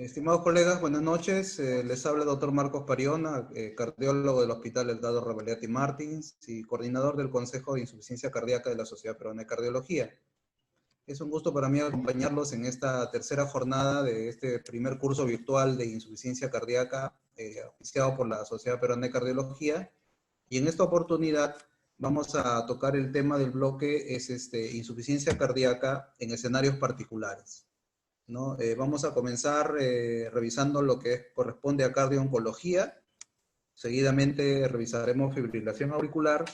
Estimados colegas, buenas noches. Les habla el doctor Marcos Pariona, cardiólogo del Hospital Eldado Rebeletti Martins y coordinador del Consejo de Insuficiencia Cardíaca de la Sociedad Peruana de Cardiología. Es un gusto para mí acompañarlos en esta tercera jornada de este primer curso virtual de insuficiencia cardíaca auspiciado por la Sociedad Peruana de Cardiología. Y en esta oportunidad vamos a tocar el tema del bloque, es insuficiencia cardíaca en escenarios particulares, ¿no? Vamos a comenzar revisando lo que corresponde a cardiooncología. Seguidamente revisaremos fibrilación auricular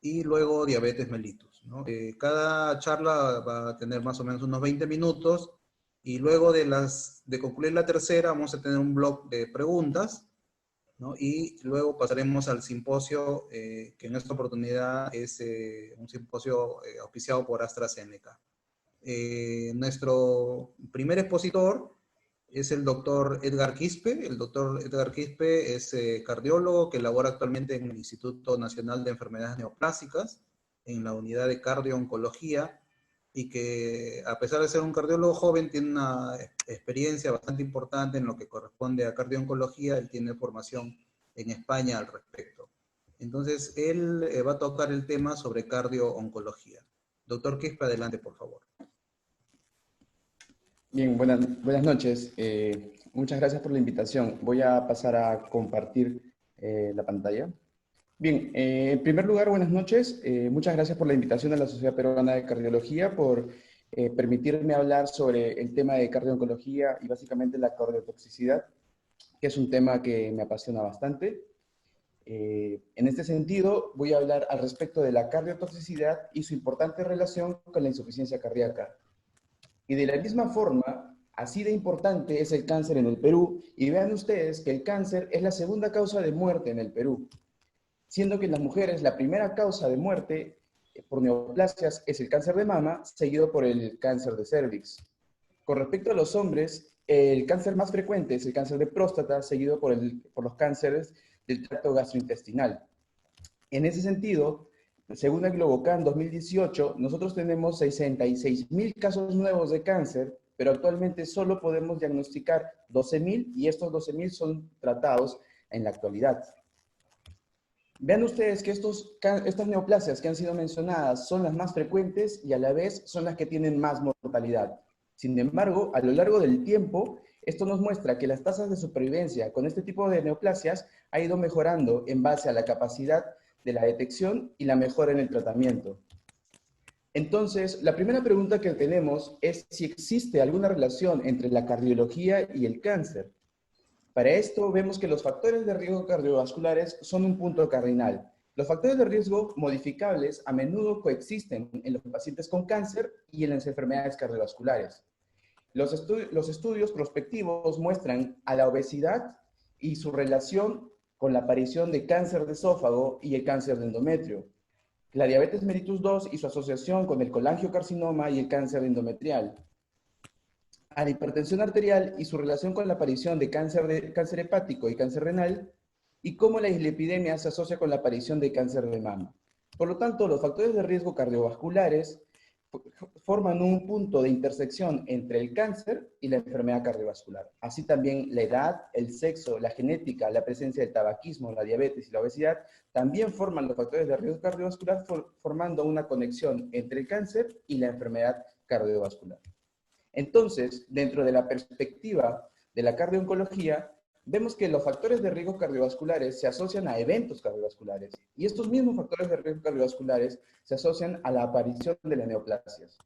y luego diabetes mellitus, ¿no? Cada charla va a tener más o menos unos 20 minutos y luego de concluir la tercera vamos a tener un bloque de preguntas, ¿no? Y luego pasaremos al simposio, que en esta oportunidad es un simposio auspiciado por AstraZeneca. Nuestro primer expositor es el doctor Edgar Quispe. El doctor Edgar Quispe es cardiólogo que labora actualmente en el Instituto Nacional de Enfermedades Neoplásicas, en la unidad de cardiooncología, y que a pesar de ser un cardiólogo joven, tiene una experiencia bastante importante en lo que corresponde a cardiooncología. Él tiene formación en España al respecto. Entonces, él va a tocar el tema sobre cardiooncología. Doctor Quispe, adelante, por favor. Bien, buenas noches. Muchas gracias por la invitación. Voy a pasar a compartir la pantalla. Bien, en primer lugar, buenas noches. Muchas gracias por la invitación a la Sociedad Peruana de Cardiología, por permitirme hablar sobre el tema de cardiooncología y básicamente la cardiotoxicidad, que es un tema que me apasiona bastante. En este sentido, voy a hablar al respecto de la cardiotoxicidad y su importante relación con la insuficiencia cardíaca. Y de la misma forma, así de importante es el cáncer en el Perú, y vean ustedes que el cáncer es la segunda causa de muerte en el Perú, siendo que en las mujeres la primera causa de muerte por neoplasias es el cáncer de mama, seguido por el cáncer de cervix. Con respecto a los hombres, el cáncer más frecuente es el cáncer de próstata, seguido por los cánceres del tracto gastrointestinal. En ese sentido, según el Globocan 2018, nosotros tenemos 66.000 casos nuevos de cáncer, pero actualmente solo podemos diagnosticar 12.000 y estos 12.000 son tratados en la actualidad. Vean ustedes que estas neoplasias que han sido mencionadas son las más frecuentes y a la vez son las que tienen más mortalidad. Sin embargo, a lo largo del tiempo, esto nos muestra que las tasas de supervivencia con este tipo de neoplasias ha ido mejorando en base a la capacidad de la detección y la mejora en el tratamiento. Entonces, la primera pregunta que tenemos es si existe alguna relación entre la cardiología y el cáncer. Para esto vemos que los factores de riesgo cardiovasculares son un punto cardinal. Los factores de riesgo modificables a menudo coexisten en los pacientes con cáncer y en las enfermedades cardiovasculares. Los estudios prospectivos muestran a la obesidad y su relación con la aparición de cáncer de esófago y el cáncer de endometrio, la diabetes mellitus 2 y su asociación con el colangiocarcinoma y el cáncer endometrial, a la hipertensión arterial y su relación con la aparición de cáncer hepático y cáncer renal, y cómo la dislipidemia se asocia con la aparición de cáncer de mama. Por lo tanto, los factores de riesgo cardiovasculares forman un punto de intersección entre el cáncer y la enfermedad cardiovascular. Así también la edad, el sexo, la genética, la presencia del tabaquismo, la diabetes y la obesidad también forman los factores de riesgo cardiovascular, formando una conexión entre el cáncer y la enfermedad cardiovascular. Entonces, dentro de la perspectiva de la cardiooncología, vemos que los factores de riesgo cardiovasculares se asocian a eventos cardiovasculares y estos mismos factores de riesgo cardiovasculares se asocian a la aparición de las neoplasias.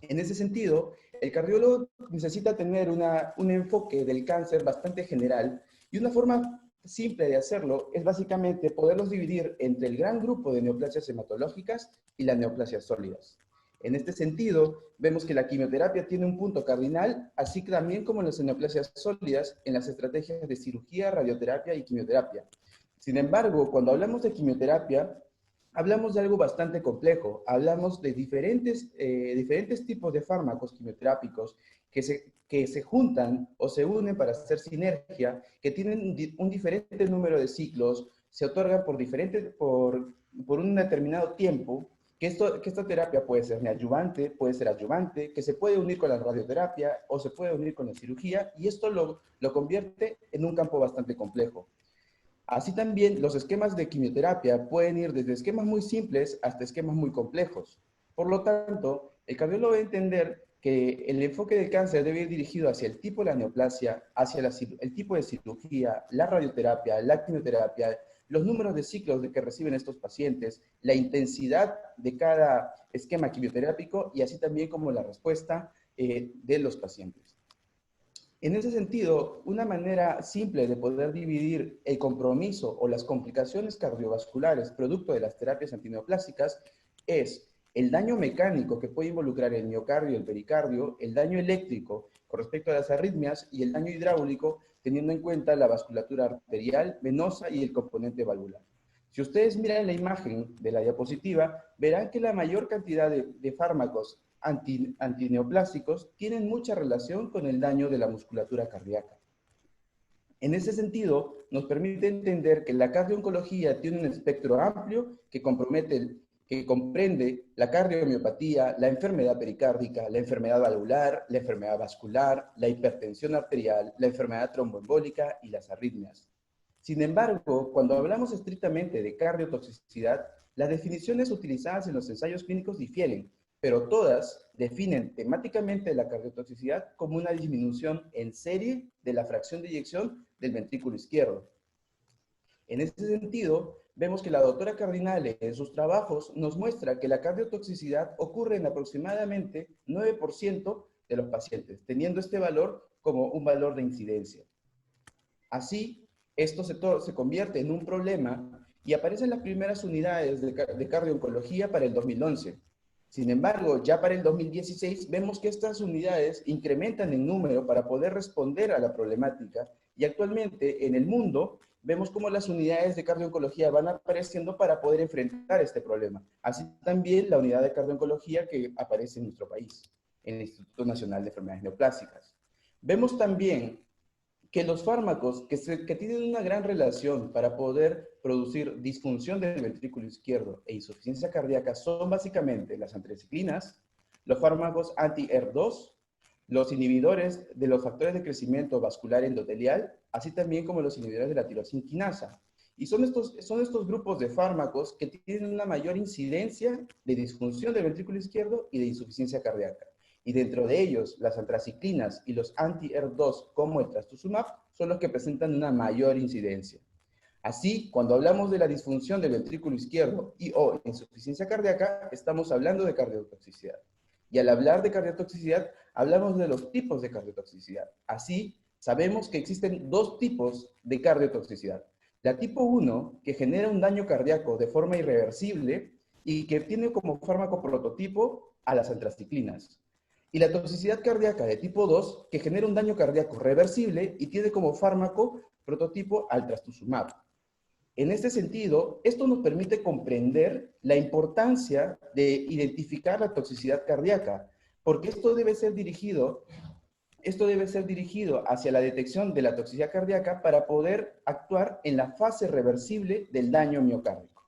En ese sentido, el cardiólogo necesita tener un enfoque del cáncer bastante general y una forma simple de hacerlo es básicamente poderlos dividir entre el gran grupo de neoplasias hematológicas y las neoplasias sólidas. En este sentido, vemos que la quimioterapia tiene un punto cardinal, así que también como en las neoplasias sólidas, en las estrategias de cirugía, radioterapia y quimioterapia. Sin embargo, cuando hablamos de quimioterapia, hablamos de algo bastante complejo. Hablamos de diferentes tipos de fármacos quimioterápicos que se juntan o se unen para hacer sinergia, que tienen un diferente número de ciclos, se otorgan por un determinado tiempo, que esta terapia puede ser neoadyuvante, puede ser adyuvante, que se puede unir con la radioterapia o se puede unir con la cirugía, y esto lo convierte en un campo bastante complejo. Así también los esquemas de quimioterapia pueden ir desde esquemas muy simples hasta esquemas muy complejos. Por lo tanto, el cardiólogo debe entender que el enfoque del cáncer debe ir dirigido hacia el tipo de la neoplasia, hacia el tipo de cirugía, la radioterapia, la quimioterapia, los números de ciclos de que reciben estos pacientes, la intensidad de cada esquema quimioterápico y así también como la respuesta de los pacientes. En ese sentido, una manera simple de poder dividir el compromiso o las complicaciones cardiovasculares producto de las terapias antineoplásicas es el daño mecánico que puede involucrar el miocardio y el pericardio, el daño eléctrico con respecto a las arritmias y el daño hidráulico teniendo en cuenta la vasculatura arterial, venosa y el componente valvular. Si ustedes miran la imagen de la diapositiva, verán que la mayor cantidad de fármacos antineoplásicos tienen mucha relación con el daño de la musculatura cardíaca. En ese sentido, nos permite entender que la cardiooncología tiene un espectro amplio que comprende la cardiomiopatía, la enfermedad pericárdica, la enfermedad valvular, la enfermedad vascular, la hipertensión arterial, la enfermedad tromboembólica y las arritmias. Sin embargo, cuando hablamos estrictamente de cardiotoxicidad, las definiciones utilizadas en los ensayos clínicos difieren, pero todas definen temáticamente la cardiotoxicidad como una disminución en serie de la fracción de eyección del ventrículo izquierdo. En ese sentido, vemos que la doctora Cardinale en sus trabajos nos muestra que la cardiotoxicidad ocurre en aproximadamente 9% de los pacientes, teniendo este valor como un valor de incidencia. Así, esto se convierte en un problema y aparecen las primeras unidades de cardiooncología para el 2011. Sin embargo, ya para el 2016 vemos que estas unidades incrementan en número para poder responder a la problemática y actualmente en el mundo vemos cómo las unidades de cardiooncología van apareciendo para poder enfrentar este problema. Así también la unidad de cardiooncología que aparece en nuestro país, en el Instituto Nacional de Enfermedades Neoplásicas. Vemos también que los fármacos que tienen una gran relación para poder producir disfunción del ventrículo izquierdo e insuficiencia cardíaca son básicamente las antraciclinas, los fármacos anti-ER2, los inhibidores de los factores de crecimiento vascular endotelial, así también como los inhibidores de la tirosina quinasa. Y son estos grupos de fármacos que tienen una mayor incidencia de disfunción del ventrículo izquierdo y de insuficiencia cardíaca. Y dentro de ellos, las antraciclinas y los anti-ER2 como el trastuzumab son los que presentan una mayor incidencia. Así, cuando hablamos de la disfunción del ventrículo izquierdo y o insuficiencia cardíaca, estamos hablando de cardiotoxicidad. Y al hablar de cardiotoxicidad, hablamos de los tipos de cardiotoxicidad. Así, sabemos que existen dos tipos de cardiotoxicidad. La tipo 1, que genera un daño cardíaco de forma irreversible y que tiene como fármaco prototipo a las antraciclinas. Y la toxicidad cardíaca de tipo 2, que genera un daño cardíaco reversible y tiene como fármaco prototipo al trastuzumab. En este sentido, esto nos permite comprender la importancia de identificar la toxicidad cardíaca, porque esto debe ser dirigido hacia la detección de la toxicidad cardíaca para poder actuar en la fase reversible del daño miocárdico.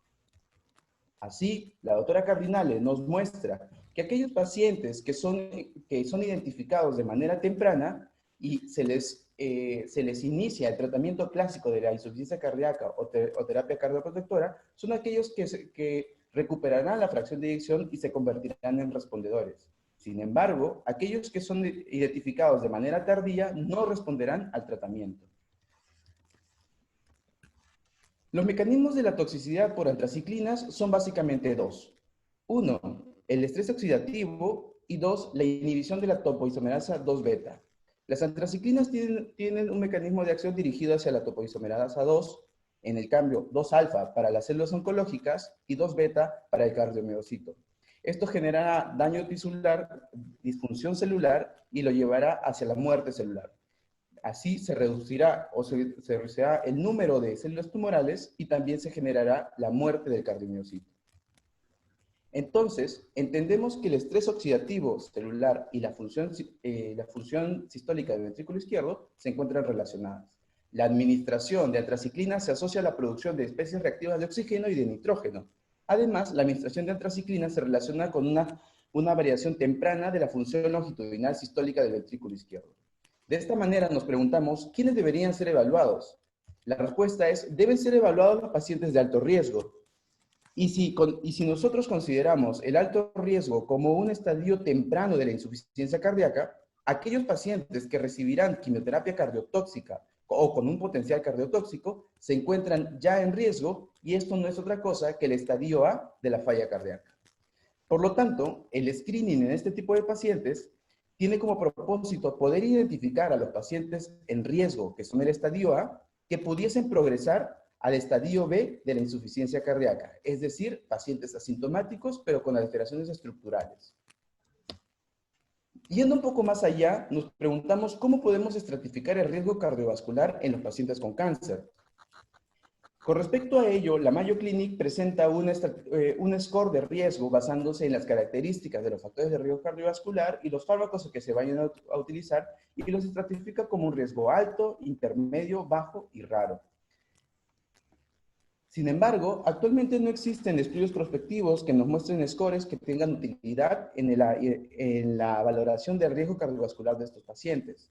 Así, la doctora Cardinale nos muestra que aquellos pacientes que son identificados de manera temprana y se les inicia el tratamiento clásico de la insuficiencia cardíaca o terapia cardioprotectora, son aquellos que recuperarán la fracción de eyección y se convertirán en respondedores. Sin embargo, aquellos que son identificados de manera tardía no responderán al tratamiento. Los mecanismos de la toxicidad por antraciclinas son básicamente dos. Uno, el estrés oxidativo y dos, la inhibición de la topoisomerasa 2 beta. Las antraciclinas tienen un mecanismo de acción dirigido hacia la topoisomerasa 2, en el cambio 2 alfa para las células oncológicas y 2 beta para el cardiomiocito. Esto generará daño tisular, disfunción celular y lo llevará hacia la muerte celular. Así se reducirá el número de células tumorales y también se generará la muerte del cardiomiocito. Entonces, entendemos que el estrés oxidativo celular y la función sistólica del ventrículo izquierdo se encuentran relacionadas. La administración de antraciclinas se asocia a la producción de especies reactivas de oxígeno y de nitrógeno. Además, la administración de antraciclina se relaciona con una variación temprana de la función longitudinal sistólica del ventrículo izquierdo. De esta manera nos preguntamos, ¿quiénes deberían ser evaluados? La respuesta es, deben ser evaluados los pacientes de alto riesgo. Y si nosotros consideramos el alto riesgo como un estadio temprano de la insuficiencia cardíaca, aquellos pacientes que recibirán quimioterapia cardiotóxica o con un potencial cardiotóxico se encuentran ya en riesgo, y esto no es otra cosa que el estadio A de la falla cardíaca. Por lo tanto, el screening en este tipo de pacientes tiene como propósito poder identificar a los pacientes en riesgo, que son el estadio A, que pudiesen progresar al estadio B de la insuficiencia cardíaca, es decir, pacientes asintomáticos pero con alteraciones estructurales. Yendo un poco más allá, nos preguntamos cómo podemos estratificar el riesgo cardiovascular en los pacientes con cáncer. Con respecto a ello, la Mayo Clinic presenta un score de riesgo basándose en las características de los factores de riesgo cardiovascular y los fármacos que se vayan a utilizar, y los estratifica como un riesgo alto, intermedio, bajo y raro. Sin embargo, actualmente no existen estudios prospectivos que nos muestren scores que tengan utilidad en la valoración del riesgo cardiovascular de estos pacientes.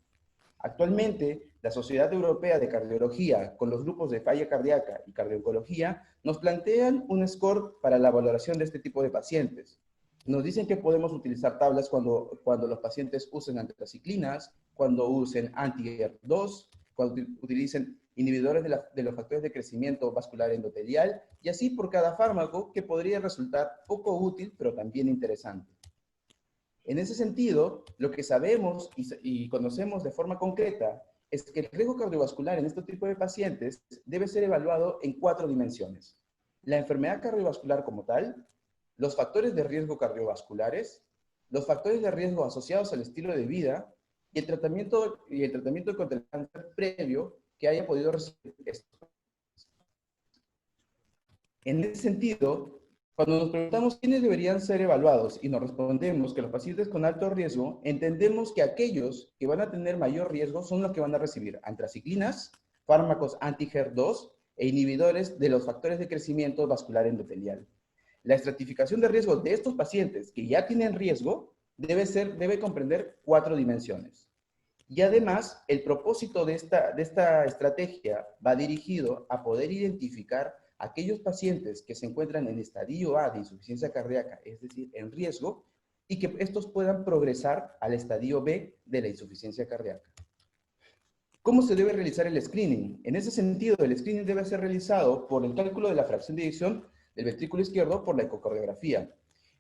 Actualmente, la Sociedad Europea de Cardiología, con los grupos de falla cardíaca y cardiología, nos plantean un score para la valoración de este tipo de pacientes. Nos dicen que podemos utilizar tablas cuando los pacientes usen antraciclinas, cuando usen anti-HER2, cuando utilicen inhibidores de los factores de crecimiento vascular endotelial, y así por cada fármaco, que podría resultar poco útil, pero también interesante. En ese sentido, lo que sabemos y conocemos de forma concreta es que el riesgo cardiovascular en este tipo de pacientes debe ser evaluado en 4 dimensiones: la enfermedad cardiovascular como tal, los factores de riesgo cardiovasculares, los factores de riesgo asociados al estilo de vida y el tratamiento contra el cáncer previo que haya podido recibir esto. En ese sentido, cuando nos preguntamos quiénes deberían ser evaluados y nos respondemos que los pacientes con alto riesgo, entendemos que aquellos que van a tener mayor riesgo son los que van a recibir antraciclinas, fármacos anti-HER2 e inhibidores de los factores de crecimiento vascular endotelial. La estratificación de riesgo de estos pacientes que ya tienen riesgo debe comprender 4 dimensiones. Y además, el propósito de esta estrategia va dirigido a poder identificar aquellos pacientes que se encuentran en estadio A de insuficiencia cardíaca, es decir, en riesgo, y que estos puedan progresar al estadio B de la insuficiencia cardíaca. ¿Cómo se debe realizar el screening? En ese sentido, el screening debe ser realizado por el cálculo de la fracción de eyección del ventrículo izquierdo por la ecocardiografía.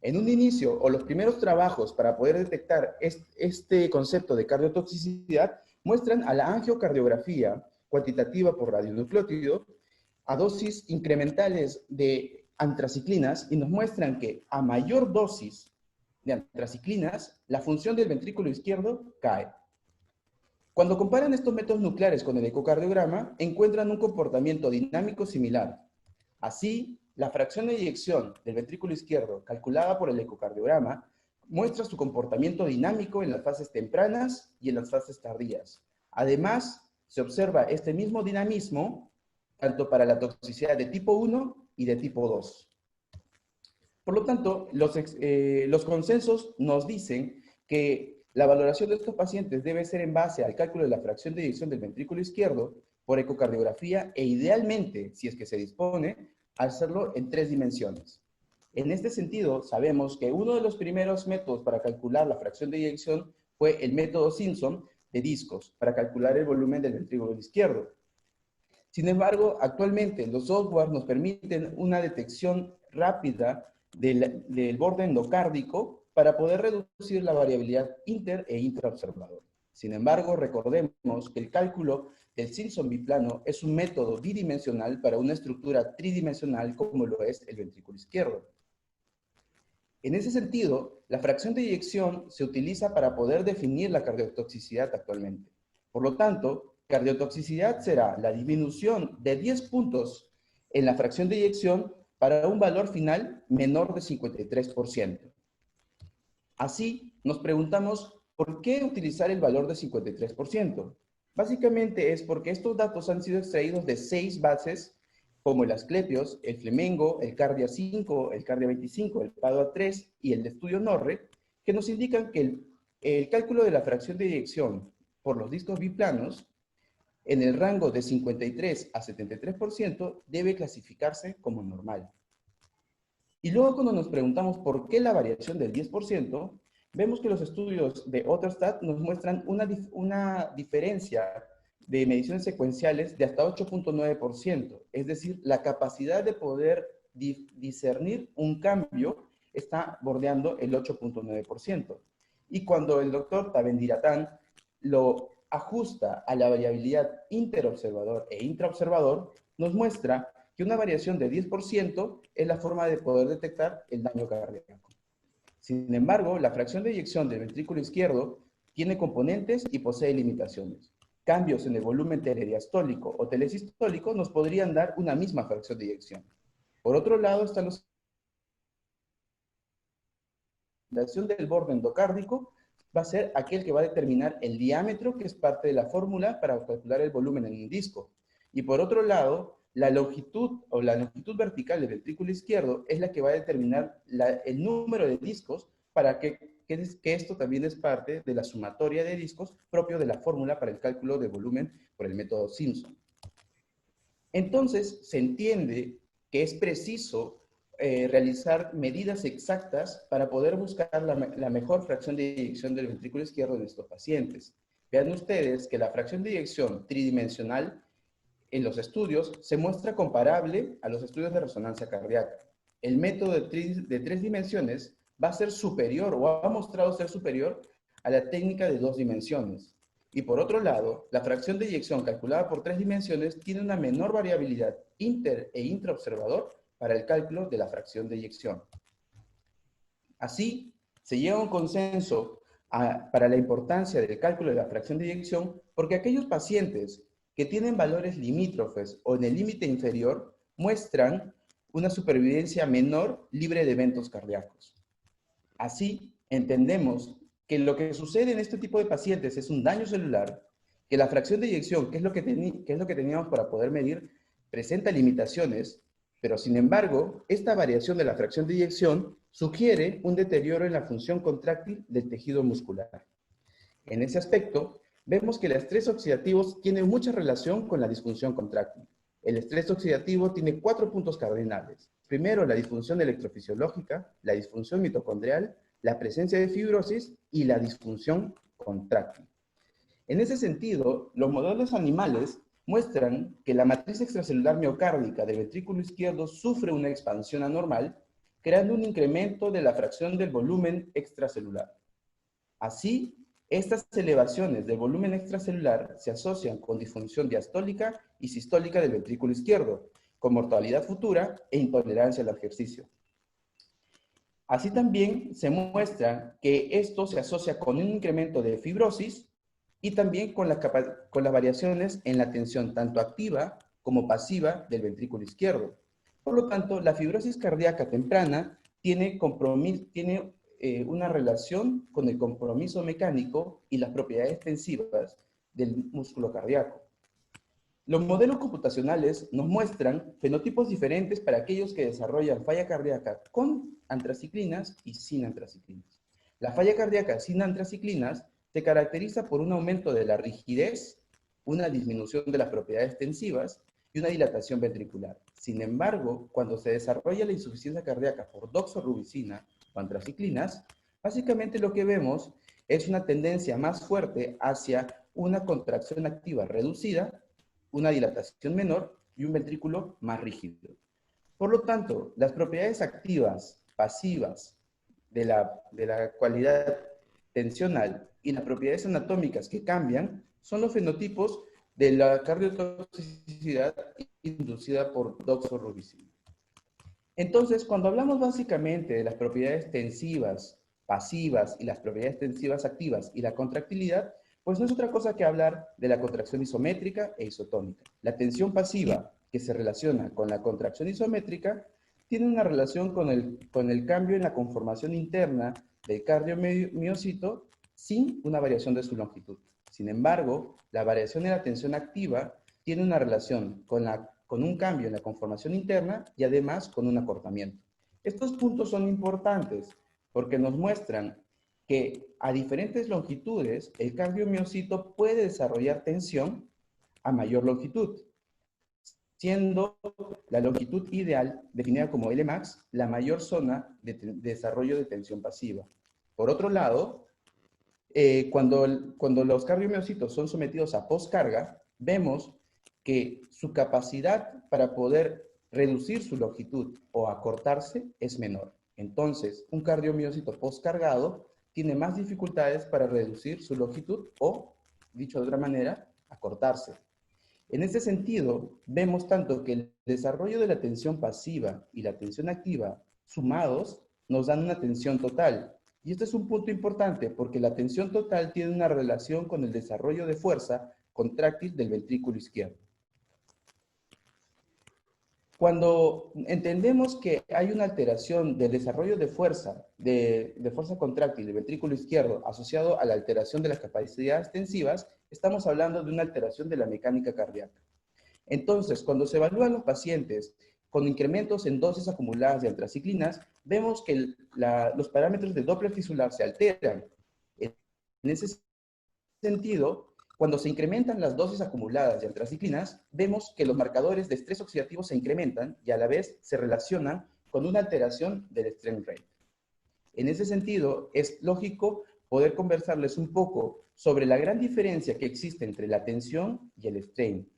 En un inicio, o los primeros trabajos para poder detectar este concepto de cardiotoxicidad, muestran a la angiocardiografía cuantitativa por radionucleótido a dosis incrementales de antraciclinas, y nos muestran que a mayor dosis de antraciclinas, la función del ventrículo izquierdo cae. Cuando comparan estos métodos nucleares con el ecocardiograma, encuentran un comportamiento dinámico similar. Así, la fracción de eyección del ventrículo izquierdo, calculada por el ecocardiograma, muestra su comportamiento dinámico en las fases tempranas y en las fases tardías. Además, se observa este mismo dinamismo tanto para la toxicidad de tipo 1 y de tipo 2. Por lo tanto, los consensos nos dicen que la valoración de estos pacientes debe ser en base al cálculo de la fracción de eyección del ventrículo izquierdo por ecocardiografía, e idealmente, si es que se dispone, hacerlo en 3 dimensiones. En este sentido, sabemos que uno de los primeros métodos para calcular la fracción de eyección fue el método Simpson de discos, para calcular el volumen del ventrículo izquierdo. Sin embargo, actualmente los software nos permiten una detección rápida del borde endocárdico para poder reducir la variabilidad inter e intraobservador. Sin embargo, recordemos que el cálculo del Simpson biplano es un método bidimensional para una estructura tridimensional como lo es el ventrículo izquierdo. En ese sentido, la fracción de eyección se utiliza para poder definir la cardiotoxicidad actualmente. Por lo tanto, cardiotoxicidad será la disminución de 10 puntos en la fracción de eyección para un valor final menor de 53%. Así, nos preguntamos, ¿por qué utilizar el valor de 53%? Básicamente es porque estos datos han sido extraídos de 6 bases como el Asclepios, el Flamengo, el Cardia 5, el Cardia 25, el Padua 3 y el de estudio Norre, que nos indican que el cálculo de la fracción de eyección por los discos biplanos en el rango de 53 a 73% debe clasificarse como normal. Y luego cuando nos preguntamos por qué la variación del 10%, vemos que los estudios de Otterstad nos muestran una diferencia de mediciones secuenciales de hasta 8.9%, es decir, la capacidad de poder discernir un cambio está bordeando el 8.9%. Y cuando el doctor Tabendiratán lo ajusta a la variabilidad interobservador e intraobservador, nos muestra que una variación de 10% es la forma de poder detectar el daño cardíaco. Sin embargo, la fracción de eyección del ventrículo izquierdo tiene componentes y posee limitaciones. Cambios en el volumen telediastólico o telesistólico nos podrían dar una misma fracción de eyección. Por otro lado, están los del borde endocárdico va a ser aquel que va a determinar el diámetro, que es parte de la fórmula para calcular el volumen en un disco. Y por otro lado, la longitud o la longitud vertical del ventrículo izquierdo es la que va a determinar el número de discos para que esto también es parte de la sumatoria de discos propio de la fórmula para el cálculo de volumen por el método Simpson. Entonces, se entiende que es preciso realizar medidas exactas para poder buscar la mejor fracción de eyección del ventrículo izquierdo en estos pacientes. Vean ustedes que la fracción de eyección tridimensional en los estudios se muestra comparable a los estudios de resonancia cardíaca. El método de 3 dimensiones va a ser superior o ha mostrado ser superior a la técnica de 2 dimensiones. Y por otro lado, la fracción de eyección calculada por 3 dimensiones tiene una menor variabilidad inter e intraobservador para el cálculo de la fracción de eyección. Así, se llega a un consenso para la importancia del cálculo de la fracción de eyección porque aquellos pacientes que tienen valores limítrofes o en el límite inferior muestran una supervivencia menor libre de eventos cardíacos. Así, entendemos que lo que sucede en este tipo de pacientes es un daño celular, que la fracción de eyección, que es lo que teníamos para poder medir, presenta limitaciones, pero sin embargo, esta variación de la fracción de eyección sugiere un deterioro en la función contráctil del tejido muscular. En ese aspecto, vemos que el estrés oxidativo tiene mucha relación con la disfunción contráctil. El estrés oxidativo tiene 4 puntos cardinales. Primero, la disfunción electrofisiológica, la disfunción mitocondrial, la presencia de fibrosis y la disfunción contráctil. En ese sentido, los modelos animales muestran que la matriz extracelular miocárdica del ventrículo izquierdo sufre una expansión anormal, creando un incremento de la fracción del volumen extracelular. Así, estas elevaciones del volumen extracelular se asocian con disfunción diastólica y sistólica del ventrículo izquierdo, con mortalidad futura e intolerancia al ejercicio. Así también se muestra que esto se asocia con un incremento de fibrosis y también con las variaciones en la tensión tanto activa como pasiva del ventrículo izquierdo. Por lo tanto, la fibrosis cardíaca temprana tiene una relación con el compromiso mecánico y las propiedades tensivas del músculo cardíaco. Los modelos computacionales nos muestran fenotipos diferentes para aquellos que desarrollan falla cardíaca con antraciclinas y sin antraciclinas. La falla cardíaca sin antraciclinas se caracteriza por un aumento de la rigidez, una disminución de las propiedades tensivas y una dilatación ventricular. Sin embargo, cuando se desarrolla la insuficiencia cardíaca por doxorubicina o antraciclinas, básicamente lo que vemos es una tendencia más fuerte hacia una contracción activa reducida, una dilatación menor y un ventrículo más rígido. Por lo tanto, las propiedades activas, pasivas de la cualidad tensional y las propiedades anatómicas que cambian son los fenotipos de la cardiotoxicidad inducida por doxorubicina. Entonces, cuando hablamos básicamente de las propiedades tensivas, pasivas y las propiedades tensivas activas y la contractilidad, pues no es otra cosa que hablar de la contracción isométrica e isotónica. La tensión pasiva, que se relaciona con la contracción isométrica, tiene una relación con el cambio en la conformación interna del cardiomiocito sin una variación de su longitud. Sin embargo, la variación en la tensión activa tiene una relación con con un cambio en la conformación interna y además con un acortamiento. Estos puntos son importantes porque nos muestran que a diferentes longitudes el cardiomiocito puede desarrollar tensión a mayor longitud, siendo la longitud ideal, definida como Lmax, la mayor zona de desarrollo de tensión pasiva. Por otro lado, cuando los cardiomiocitos son sometidos a postcarga, vemos que su capacidad para poder reducir su longitud o acortarse es menor. Entonces, un cardiomiocito postcargado tiene más dificultades para reducir su longitud o, dicho de otra manera, acortarse. En este sentido, vemos tanto que el desarrollo de la tensión pasiva y la tensión activa sumados nos dan una tensión total. Y este es un punto importante porque la tensión total tiene una relación con el desarrollo de fuerza contráctil del ventrículo izquierdo. Cuando entendemos que hay una alteración del desarrollo de fuerza contráctil del ventrículo izquierdo asociado a la alteración de las capacidades tensivas, estamos hablando de una alteración de la mecánica cardíaca. Entonces, cuando se evalúan los pacientes con incrementos en dosis acumuladas de antraciclinas, vemos que los parámetros de Doppler tisular se alteran. En ese sentido, cuando se incrementan las dosis acumuladas de antraciclinas, vemos que los marcadores de estrés oxidativo se incrementan y a la vez se relacionan con una alteración del strain rate. En ese sentido, es lógico poder conversarles un poco sobre la gran diferencia que existe entre la tensión y el strain.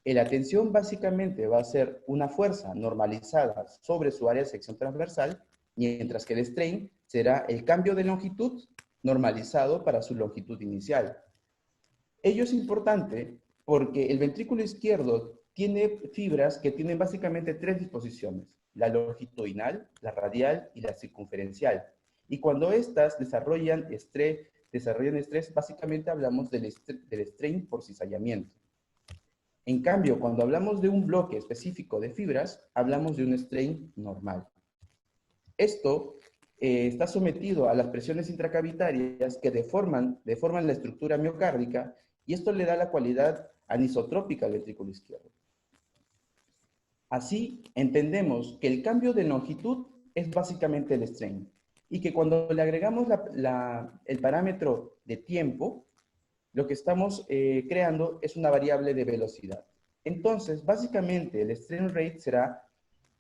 La tensión básicamente va a ser una fuerza normalizada sobre su área de sección transversal, mientras que el strain será el cambio de longitud normalizado para su longitud inicial. Ello es importante porque el ventrículo izquierdo tiene fibras que tienen básicamente tres disposiciones: la longitudinal, la radial y la circunferencial. Y cuando estas desarrollan estrés, básicamente hablamos del strain por cizallamiento. En cambio, cuando hablamos de un bloque específico de fibras, hablamos de un strain normal. Esto está sometido a las presiones intracavitarias que deforman la estructura miocárdica, y esto le da la cualidad anisotrópica al ventrículo izquierdo. Así, entendemos que el cambio de longitud es básicamente el strain, y que cuando le agregamos el parámetro de tiempo, lo que estamos creando es una variable de velocidad. Entonces, básicamente, el strain rate será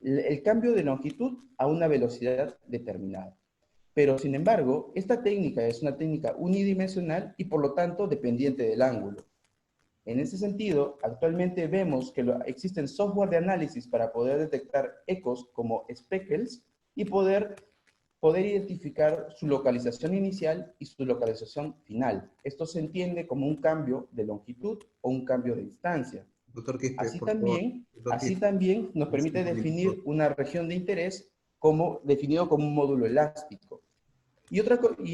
el cambio de longitud a una velocidad determinada. Pero, sin embargo, esta técnica es una técnica unidimensional y, por lo tanto, dependiente del ángulo. En ese sentido, actualmente vemos que existen software de análisis para poder detectar ecos como speckles y poder identificar su localización inicial y su localización final. Esto se entiende como un cambio de longitud o un cambio de distancia. Doctor Quispe, Así por favor. también nos permite definir una región de interés definido como un módulo elástico. Y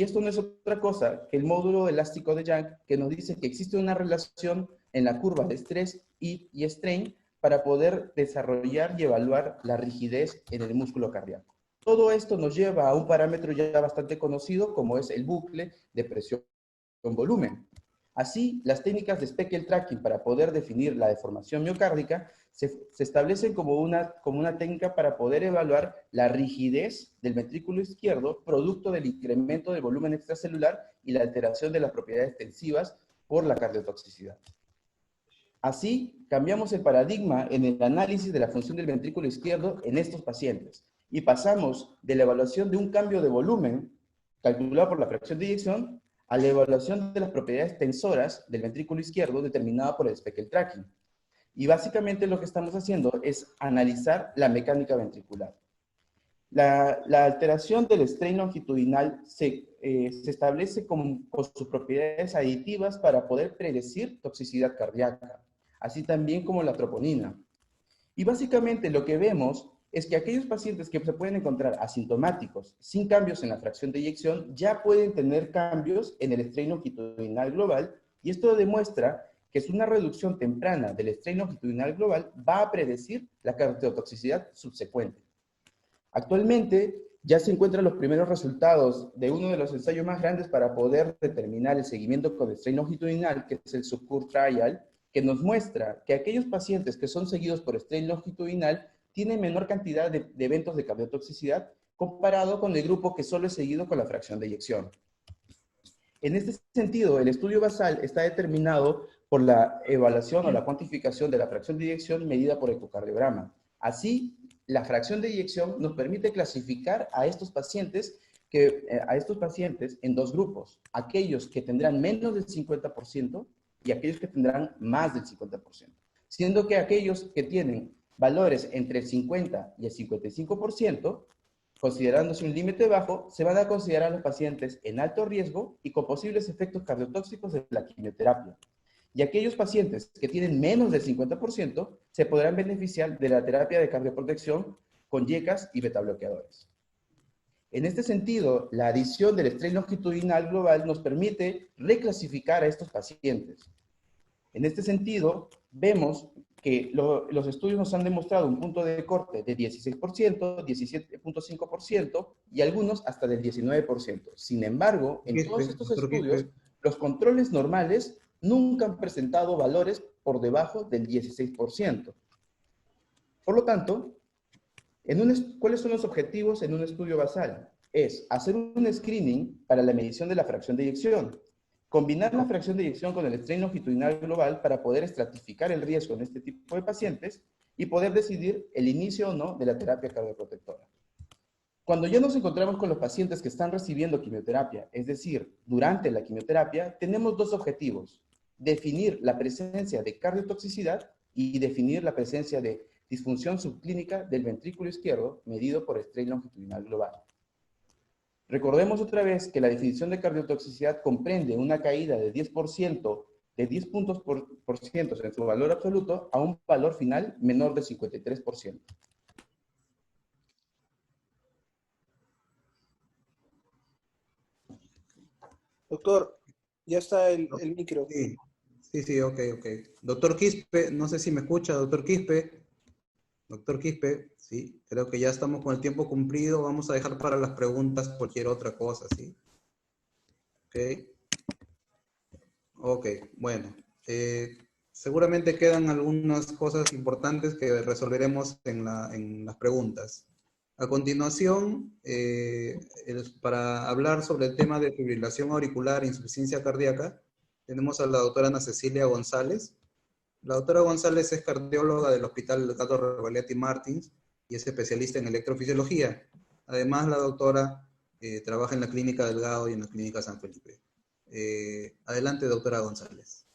esto no es otra cosa que el módulo elástico de Young, que nos dice que existe una relación en la curva de estrés y strain para poder desarrollar y evaluar la rigidez en el músculo cardíaco. Todo esto nos lleva a un parámetro ya bastante conocido, como es el bucle de presión-volumen. Así, las técnicas de Speckle Tracking para poder definir la deformación miocárdica se establecen como una técnica para poder evaluar la rigidez del ventrículo izquierdo, producto del incremento del volumen extracelular y la alteración de las propiedades tensivas por la cardiotoxicidad. Así, cambiamos el paradigma en el análisis de la función del ventrículo izquierdo en estos pacientes y pasamos de la evaluación de un cambio de volumen calculado por la fracción de eyección a la evaluación de las propiedades tensoras del ventrículo izquierdo determinada por el Speckle Tracking. Y básicamente lo que estamos haciendo es analizar la mecánica ventricular. La alteración del strain longitudinal se establece con sus propiedades aditivas para poder predecir toxicidad cardíaca, así también como la troponina. Y básicamente lo que vemos es que aquellos pacientes que se pueden encontrar asintomáticos, sin cambios en la fracción de eyección, ya pueden tener cambios en el strain longitudinal global, y esto demuestra que es una reducción temprana del strain longitudinal global va a predecir la cardiotoxicidad subsecuente. Actualmente ya se encuentran los primeros resultados de uno de los ensayos más grandes para poder determinar el seguimiento con strain longitudinal, que es el SUBCUR Trial, que nos muestra que aquellos pacientes que son seguidos por strain longitudinal tienen menor cantidad de eventos de cardiotoxicidad comparado con el grupo que solo es seguido con la fracción de eyección. En este sentido, el estudio basal está determinado por la evaluación o la cuantificación de la fracción de eyección medida por ecocardiograma. Así, la fracción de eyección nos permite clasificar a estos pacientes en dos grupos, aquellos que tendrán menos del 50% y aquellos que tendrán más del 50%, siendo que aquellos que tienen valores entre el 50 y el 55%, considerándose un límite bajo, se van a considerar los pacientes en alto riesgo y con posibles efectos cardiotóxicos de la quimioterapia. Y aquellos pacientes que tienen menos del 50% se podrán beneficiar de la terapia de cardioprotección con YECAS y betabloqueadores. En este sentido, la adición del strain longitudinal global nos permite reclasificar a estos pacientes. En este sentido, vemos que los estudios nos han demostrado un punto de corte de 16%, 17.5% y algunos hasta del 19%. Sin embargo, en todos estos estudios, los controles normales nunca han presentado valores por debajo del 16%. Por lo tanto, ¿cuáles son los objetivos en un estudio basal? Es hacer un screening para la medición de la fracción de eyección, combinar la fracción de eyección con el strain longitudinal global para poder estratificar el riesgo en este tipo de pacientes y poder decidir el inicio o no de la terapia cardioprotectora. Cuando ya nos encontramos con los pacientes que están recibiendo quimioterapia, es decir, durante la quimioterapia, tenemos dos objetivos: definir la presencia de cardiotoxicidad y definir la presencia de disfunción subclínica del ventrículo izquierdo medido por strain longitudinal global. Recordemos otra vez que la definición de cardiotoxicidad comprende una caída de 10%, de 10 puntos por ciento en su valor absoluto a un valor final menor de 53%. Doctor, ya está el micro. Sí, ok. Doctor Quispe, no sé si me escucha, doctor Quispe. Doctor Quispe, sí, creo que ya estamos con el tiempo cumplido. Vamos a dejar para las preguntas cualquier otra cosa, ¿sí? Ok, bueno. Seguramente quedan algunas cosas importantes que resolveremos en las preguntas. A continuación, para hablar sobre el tema de fibrilación auricular e insuficiencia cardíaca, tenemos a la doctora Ana Cecilia González. La doctora González es cardióloga del Hospital Delgado Revalletti Martins y es especialista en electrofisiología. Además, la doctora trabaja en la Clínica Delgado y en la Clínica San Felipe. Adelante, doctora González.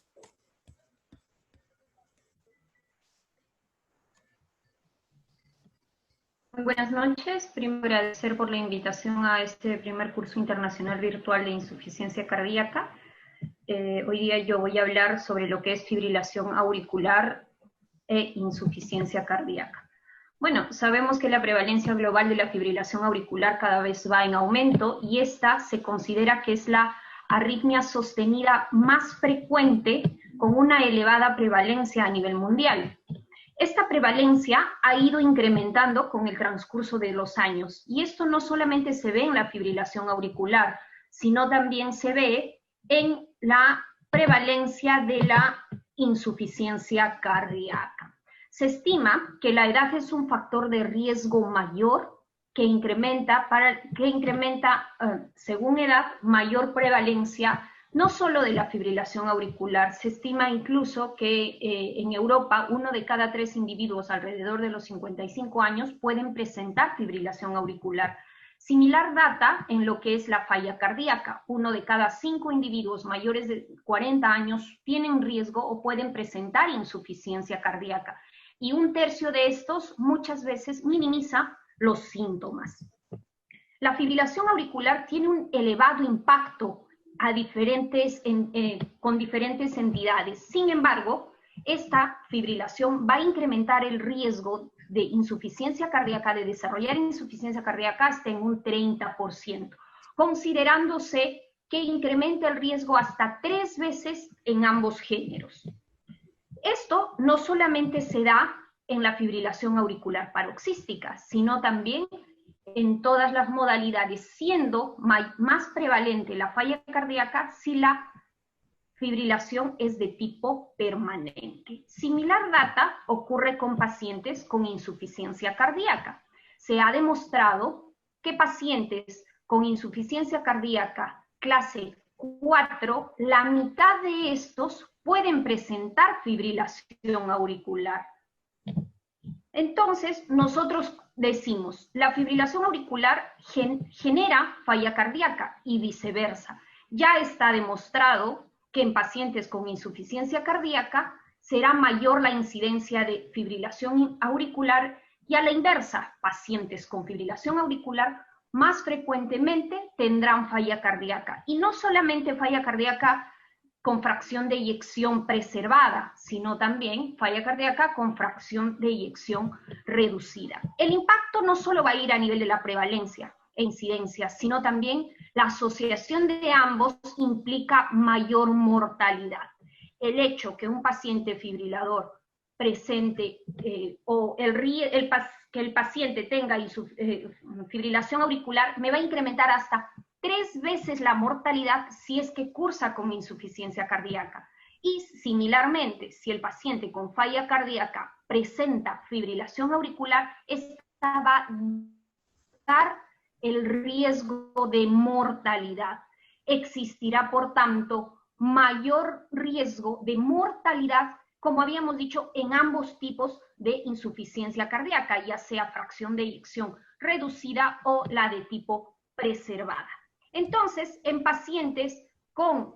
Muy buenas noches. Primero, agradecer por la invitación a este primer curso internacional virtual de insuficiencia cardíaca. Hoy día yo voy a hablar sobre lo que es fibrilación auricular e insuficiencia cardíaca. Bueno, sabemos que la prevalencia global de la fibrilación auricular cada vez va en aumento y esta se considera que es la arritmia sostenida más frecuente con una elevada prevalencia a nivel mundial. Esta prevalencia ha ido incrementando con el transcurso de los años y esto no solamente se ve en la fibrilación auricular, sino también se ve en la prevalencia de la insuficiencia cardíaca. Se estima que la edad es un factor de riesgo mayor que incrementa según edad, mayor prevalencia no solo de la fibrilación auricular. Se estima incluso que en Europa 1 de cada 3 individuos alrededor de los 55 años pueden presentar fibrilación auricular. Similar data en lo que es la falla cardíaca. 1 de cada 5 individuos mayores de 40 años tienen riesgo o pueden presentar insuficiencia cardíaca. Y 1/3 de estos muchas veces minimiza los síntomas. La fibrilación auricular tiene un elevado impacto con diferentes entidades. Sin embargo, esta fibrilación va a incrementar el riesgo de insuficiencia cardíaca, de desarrollar insuficiencia cardíaca hasta en un 30%, considerándose que incrementa el riesgo hasta 3 veces en ambos géneros. Esto no solamente se da en la fibrilación auricular paroxística, sino también en todas las modalidades, siendo más prevalente la falla cardíaca si la fibrilación es de tipo permanente. Similar data ocurre con pacientes con insuficiencia cardíaca. Se ha demostrado que pacientes con insuficiencia cardíaca clase 4, la mitad de estos pueden presentar fibrilación auricular. Entonces, nosotros decimos, la fibrilación auricular genera falla cardíaca y viceversa. Ya está demostrado que en pacientes con insuficiencia cardíaca será mayor la incidencia de fibrilación auricular y a la inversa, pacientes con fibrilación auricular más frecuentemente tendrán falla cardíaca. Y no solamente falla cardíaca con fracción de eyección preservada, sino también falla cardíaca con fracción de eyección reducida. El impacto no solo va a ir a nivel de la prevalencia e incidencia, sino también la asociación de ambos implica mayor mortalidad. El hecho que un paciente fibrilador presente o que el paciente tenga fibrilación auricular me va a incrementar hasta 3 veces la mortalidad si es que cursa con insuficiencia cardíaca. Y similarmente, si el paciente con falla cardíaca presenta fibrilación auricular, esta va a dar el riesgo de mortalidad. Existirá, por tanto, mayor riesgo de mortalidad, como habíamos dicho, en ambos tipos de insuficiencia cardíaca, ya sea fracción de eyección reducida o la de tipo preservada. Entonces, en pacientes con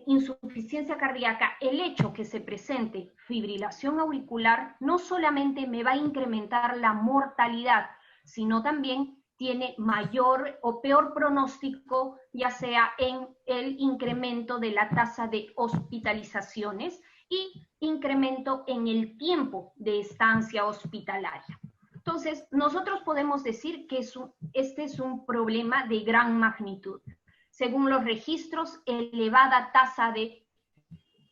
insuficiencia cardíaca, el hecho que se presente fibrilación auricular no solamente me va a incrementar la mortalidad, sino también tiene mayor o peor pronóstico, ya sea en el incremento de la tasa de hospitalizaciones y incremento en el tiempo de estancia hospitalaria. Entonces, nosotros podemos decir que este es un problema de gran magnitud. Según los registros, elevada tasa de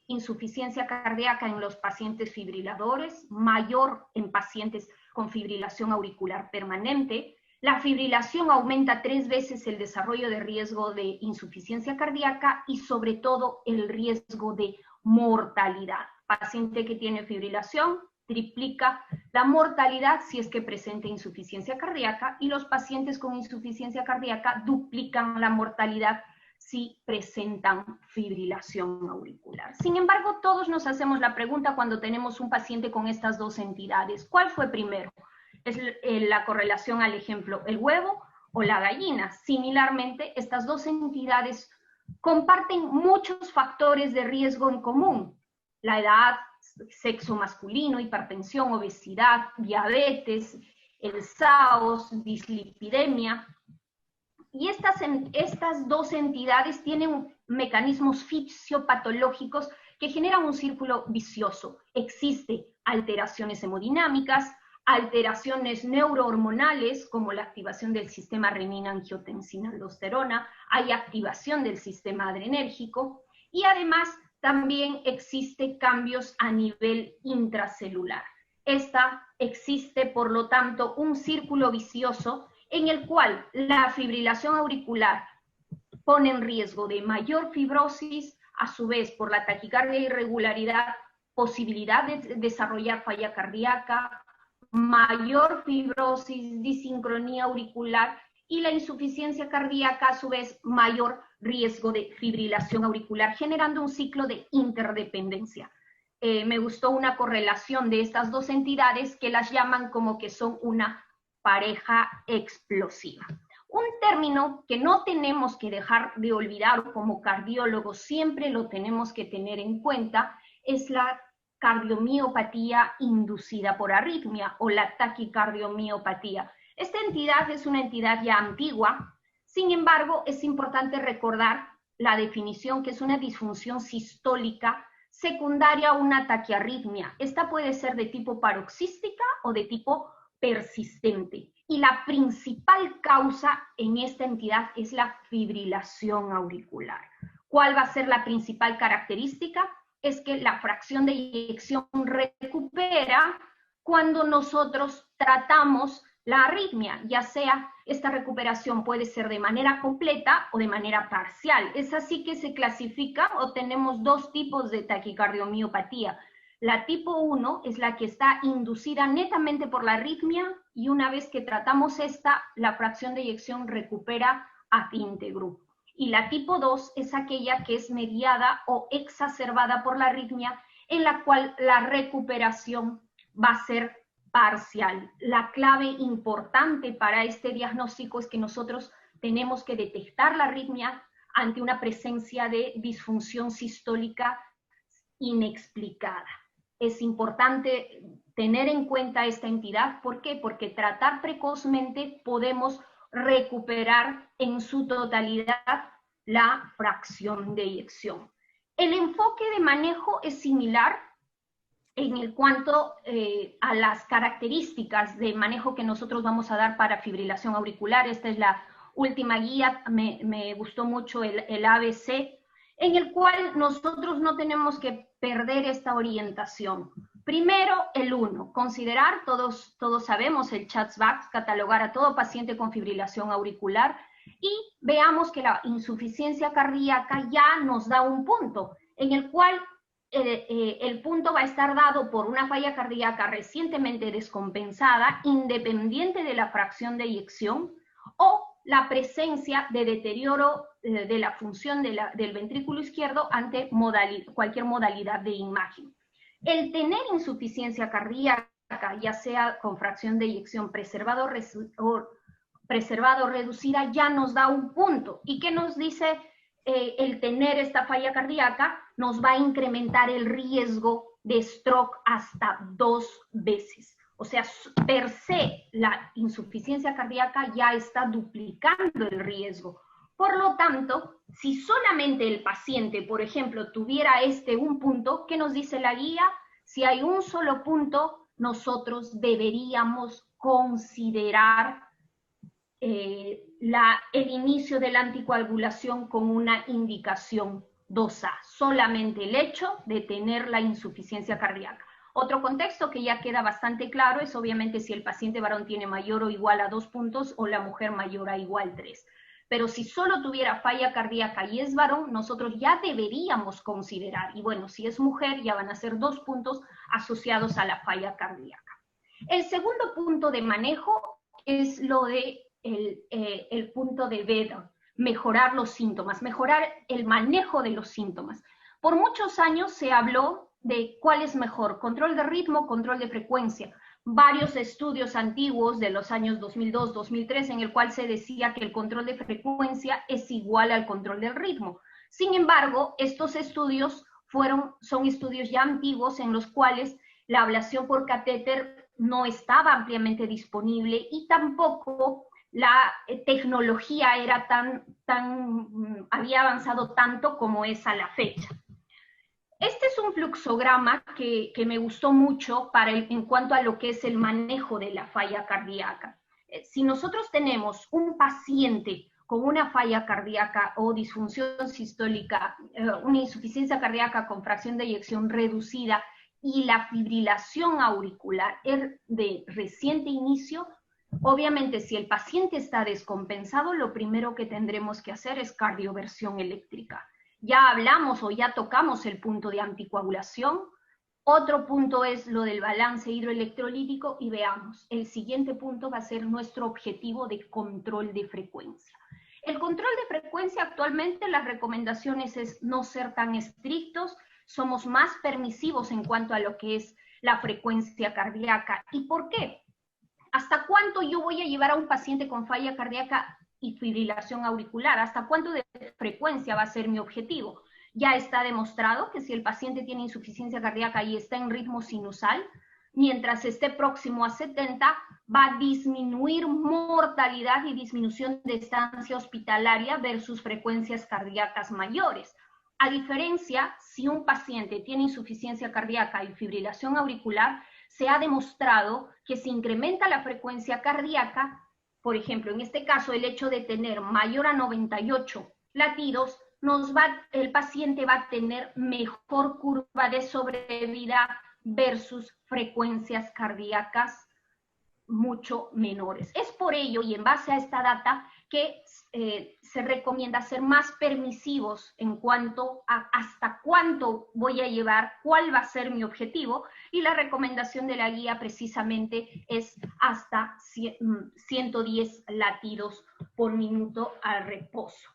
insuficiencia cardíaca en los pacientes fibriladores, mayor en pacientes con fibrilación auricular permanente. La fibrilación aumenta 3 veces el desarrollo de riesgo de insuficiencia cardíaca y sobre todo el riesgo de mortalidad. Paciente que tiene fibrilación triplica la mortalidad si es que presenta insuficiencia cardíaca y los pacientes con insuficiencia cardíaca duplican la mortalidad si presentan fibrilación auricular. Sin embargo, todos nos hacemos la pregunta cuando tenemos un paciente con estas dos entidades. ¿Cuál fue primero? ¿Es la correlación al ejemplo el huevo o la gallina? Similarmente, estas dos entidades comparten muchos factores de riesgo en común. La edad, sexo masculino, hipertensión, obesidad, diabetes, el SAOS, dislipidemia. Y estas dos entidades tienen mecanismos fisiopatológicos que generan un círculo vicioso. Existe alteraciones hemodinámicas, alteraciones neurohormonales, como la activación del sistema renina-angiotensina-aldosterona, hay activación del sistema adrenérgico, y además también existe cambios a nivel intracelular. Existe, por lo tanto, un círculo vicioso en el cual la fibrilación auricular pone en riesgo de mayor fibrosis, a su vez por la taquicardia e irregularidad, posibilidad de desarrollar falla cardíaca, mayor fibrosis, disincronía auricular y la insuficiencia cardíaca, a su vez, mayor riesgo de fibrilación auricular, generando un ciclo de interdependencia. Me gustó una correlación de estas dos entidades que las llaman como que son una pareja explosiva. Un término que no tenemos que dejar de olvidar como cardiólogos, siempre lo tenemos que tener en cuenta, es la cardiomiopatía inducida por arritmia o la taquicardiomiopatía. Esta entidad es una entidad ya antigua, sin embargo, es importante recordar la definición que es una disfunción sistólica secundaria a una taquiarritmia. Esta puede ser de tipo paroxística o de tipo persistente. Y la principal causa en esta entidad es la fibrilación auricular. ¿Cuál va a ser la principal característica? Es que la fracción de eyección recupera cuando nosotros tratamos la arritmia, ya sea esta recuperación puede ser de manera completa o de manera parcial. Es así que se clasifica o tenemos dos tipos de taquicardiomiopatía. La tipo 1 es la que está inducida netamente por la arritmia y una vez que tratamos esta, la fracción de eyección recupera ad íntegro. Y la tipo 2 es aquella que es mediada o exacerbada por la arritmia, en la cual la recuperación va a ser parcial. La clave importante para este diagnóstico es que nosotros tenemos que detectar la arritmia ante una presencia de disfunción sistólica inexplicada. Es importante tener en cuenta esta entidad. ¿Por qué? Porque tratar precozmente podemos recuperar en su totalidad la fracción de eyección. El enfoque de manejo es similar en cuanto a las características de manejo que nosotros vamos a dar para fibrilación auricular. Esta es la última guía, me gustó mucho el ABC, en el cual nosotros no tenemos que perder esta orientación. Primero, el 1, considerar, todos sabemos el CHADS-VAX, catalogar a todo paciente con fibrilación auricular, y veamos que la insuficiencia cardíaca ya nos da un punto, en el cual el punto va a estar dado por una falla cardíaca recientemente descompensada, independiente de la fracción de eyección, o la presencia de deterioro de la función del ventrículo izquierdo ante cualquier modalidad de imagen. El tener insuficiencia cardíaca, ya sea con fracción de eyección preservada o reducida, ya nos da un punto. ¿Y qué nos dice el tener esta falla cardíaca? Nos va a incrementar el riesgo de stroke hasta 2 veces. O sea, per se, la insuficiencia cardíaca ya está duplicando el riesgo. Por lo tanto, si solamente el paciente, por ejemplo, tuviera un punto, ¿qué nos dice la guía? Si hay un solo punto, nosotros deberíamos considerar el inicio de la anticoagulación con una indicación 2A, solamente el hecho de tener la insuficiencia cardíaca. Otro contexto que ya queda bastante claro es obviamente si el paciente varón tiene mayor o igual a 2 puntos o la mujer mayor a igual 3. Pero si solo tuviera falla cardíaca y es varón, nosotros ya deberíamos considerar, y bueno, si es mujer ya van a ser 2 puntos asociados a la falla cardíaca. El segundo punto de manejo es lo de el punto de Vedder, mejorar los síntomas, mejorar el manejo de los síntomas. Por muchos años se habló de cuál es mejor, control de ritmo, control de frecuencia. Varios estudios antiguos de los años 2002, 2003, en el cual se decía que el control de frecuencia es igual al control del ritmo. Sin embargo, estos estudios son estudios ya antiguos en los cuales la ablación por catéter no estaba ampliamente disponible y tampoco la tecnología era había avanzado tanto como es a la fecha. Este es un fluxograma que me gustó mucho en cuanto a lo que es el manejo de la falla cardíaca. Si nosotros tenemos un paciente con una falla cardíaca o disfunción sistólica, una insuficiencia cardíaca con fracción de eyección reducida y la fibrilación auricular es de reciente inicio, obviamente si el paciente está descompensado, lo primero que tendremos que hacer es cardioversión eléctrica. Ya hablamos o ya tocamos el punto de anticoagulación. Otro punto es lo del balance hidroelectrolítico y veamos, el siguiente punto va a ser nuestro objetivo de control de frecuencia. El control de frecuencia actualmente las recomendaciones es no ser tan estrictos, somos más permisivos en cuanto a lo que es la frecuencia cardíaca. ¿Y por qué? ¿Hasta cuánto yo voy a llevar a un paciente con falla cardíaca y fibrilación auricular? ¿Hasta cuánto de frecuencia va a ser mi objetivo? Ya está demostrado que si el paciente tiene insuficiencia cardíaca y está en ritmo sinusal, mientras esté próximo a 70, va a disminuir mortalidad y disminución de estancia hospitalaria versus frecuencias cardíacas mayores. A diferencia, si un paciente tiene insuficiencia cardíaca y fibrilación auricular, se ha demostrado que se incrementa la frecuencia cardíaca. Por ejemplo, en este caso, el hecho de tener mayor a 98 latidos, el paciente va a tener mejor curva de sobrevida versus frecuencias cardíacas mucho menores. Es por ello, y en base a esta data, que se recomienda ser más permisivos en cuanto a hasta cuánto voy a llevar, cuál va a ser mi objetivo, y la recomendación de la guía precisamente es hasta 110 latidos por minuto al reposo.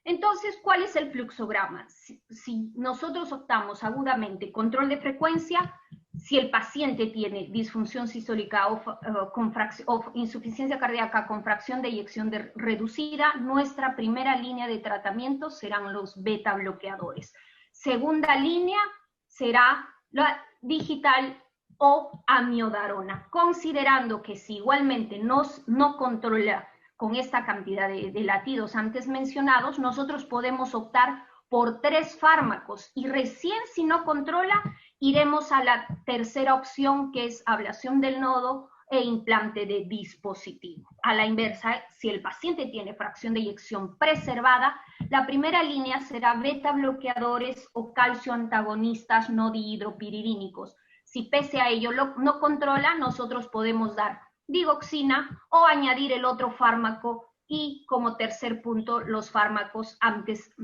Entonces, ¿cuál es el fluxograma? Si nosotros optamos agudamente control de frecuencia, si el paciente tiene disfunción sistólica o insuficiencia cardíaca con fracción de eyección reducida, nuestra primera línea de tratamiento serán los beta bloqueadores. Segunda línea será la digital o amiodarona, considerando que si igualmente no controla con esta cantidad de latidos antes mencionados, nosotros podemos optar por 3 fármacos y recién si no controla, iremos a la tercera opción, que es ablación del nodo e implante de dispositivo. A la inversa, si el paciente tiene fracción de eyección preservada, la primera línea será beta bloqueadores o calcio antagonistas no dihidropiridínicos. Si pese a ello no controla, nosotros podemos dar digoxina o añadir el otro fármaco. Y como tercer punto, los fármacos antes,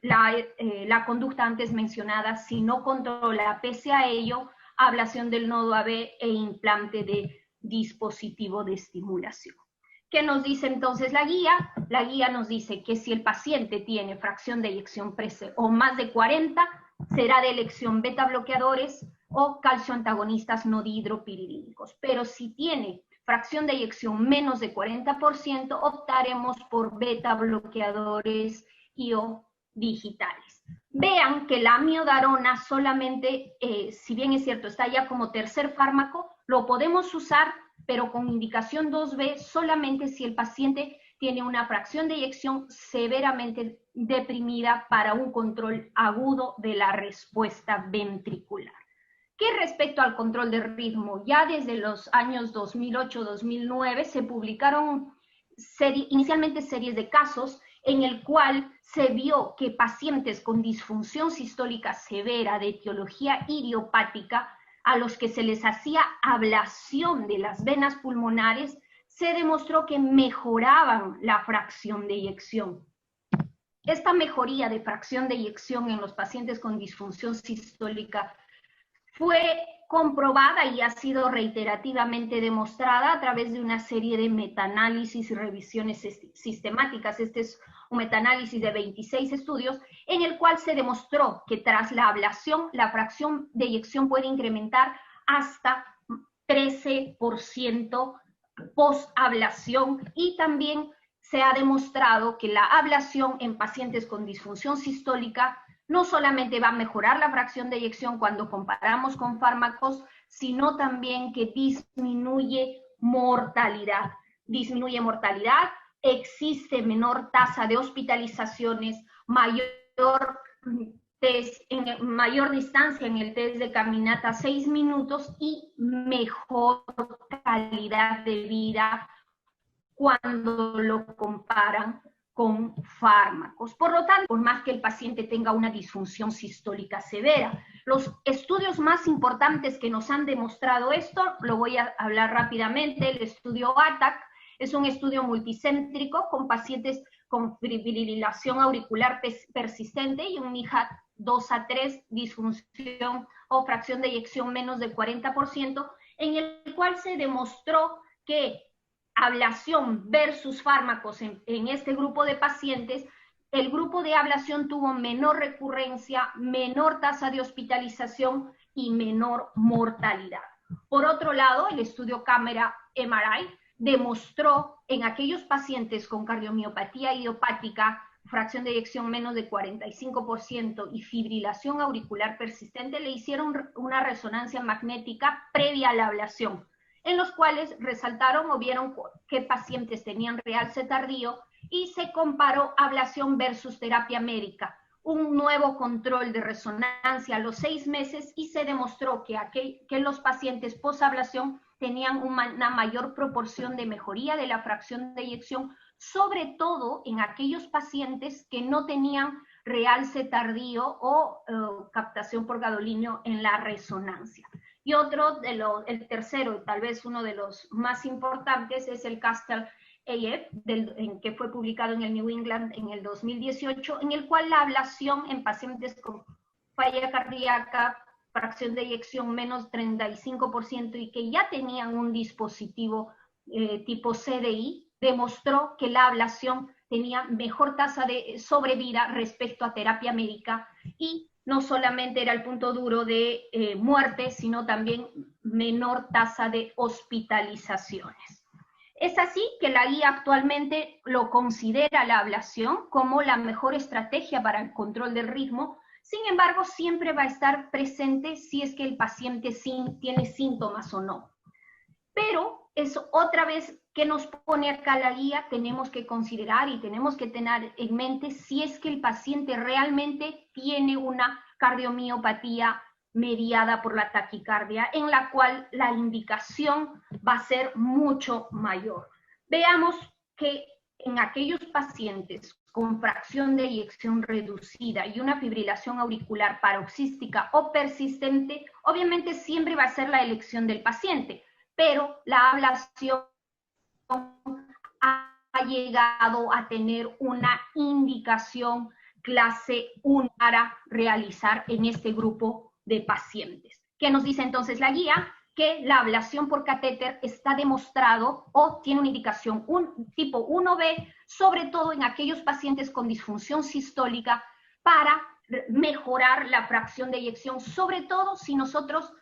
la conducta antes mencionada, si no controla, pese a ello, ablación del nodo AB e implante de dispositivo de estimulación. ¿Qué nos dice entonces la guía? La guía nos dice que si el paciente tiene fracción de eyección o más de 40, será de elección beta bloqueadores o calcio antagonistas no dihidropiridínicos. Pero si tiene fracción de eyección menos de 40%, optaremos por beta bloqueadores y o digitales. Vean que la amiodarona solamente, si bien es cierto, está ya como tercer fármaco, lo podemos usar, pero con indicación 2B solamente si el paciente tiene una fracción de eyección severamente deprimida para un control agudo de la respuesta ventricular. ¿Qué respecto al control de ritmo? Ya desde los años 2008-2009 se publicaron inicialmente series de casos en el cual se vio que pacientes con disfunción sistólica severa de etiología idiopática, a los que se les hacía ablación de las venas pulmonares, se demostró que mejoraban la fracción de eyección. Esta mejoría de fracción de eyección en los pacientes con disfunción sistólica fue comprobada y ha sido reiterativamente demostrada a través de una serie de metaanálisis y revisiones sistemáticas. Este es un metaanálisis de 26 estudios en el cual se demostró que tras la ablación, la fracción de eyección puede incrementar hasta 13% post-ablación, y también se ha demostrado que la ablación en pacientes con disfunción sistólica no solamente va a mejorar la fracción de eyección cuando comparamos con fármacos, sino también que disminuye mortalidad. Disminuye mortalidad, existe menor tasa de hospitalizaciones, mayor distancia en el test de caminata 6 minutos y mejor calidad de vida cuando lo comparan con fármacos. Por lo tanto, por más que el paciente tenga una disfunción sistólica severa, los estudios más importantes que nos han demostrado esto, lo voy a hablar rápidamente. El estudio ATTAC es un estudio multicéntrico con pacientes con fibrilación auricular persistente y un IHAT 2A3, disfunción o fracción de eyección menos del 40%, en el cual se demostró que ablación versus fármacos en este grupo de pacientes, el grupo de ablación tuvo menor recurrencia, menor tasa de hospitalización y menor mortalidad. Por otro lado, el estudio Cámara MRI demostró en aquellos pacientes con cardiomiopatía idiopática, fracción de eyección menos de 45% y fibrilación auricular persistente, le hicieron una resonancia magnética previa a la ablación, en los cuales resaltaron o vieron qué pacientes tenían realce tardío y se comparó ablación versus terapia médica, un nuevo control de resonancia a los 6 meses, y se demostró que los pacientes posablación tenían una mayor proporción de mejoría de la fracción de eyección, sobre todo en aquellos pacientes que no tenían realce tardío o captación por gadolinio en la resonancia. Y otro, el tercero, y tal vez uno de los más importantes, es el Castle AF, que fue publicado en el New England en el 2018, en el cual la ablación en pacientes con falla cardíaca, fracción de eyección menos 35% y que ya tenían un dispositivo tipo CDI, demostró que la ablación tenía mejor tasa de sobrevida respecto a terapia médica y no solamente era el punto duro de muerte, sino también menor tasa de hospitalizaciones. Es así que la guía actualmente lo considera la ablación como la mejor estrategia para el control del ritmo. Sin embargo, siempre va a estar presente si es que el paciente tiene síntomas o no. Pero es otra vez que nos pone acá la guía, tenemos que considerar y tenemos que tener en mente si es que el paciente realmente tiene una cardiomiopatía mediada por la taquicardia, en la cual la indicación va a ser mucho mayor. Veamos que en aquellos pacientes con fracción de eyección reducida y una fibrilación auricular paroxística o persistente, obviamente siempre va a ser la elección del paciente, pero la ablación ha llegado a tener una indicación clase 1 para realizar en este grupo de pacientes. ¿Qué nos dice entonces la guía? Que la ablación por catéter está demostrado o tiene una indicación tipo 1B, sobre todo en aquellos pacientes con disfunción sistólica para mejorar la fracción de eyección, sobre todo si nosotros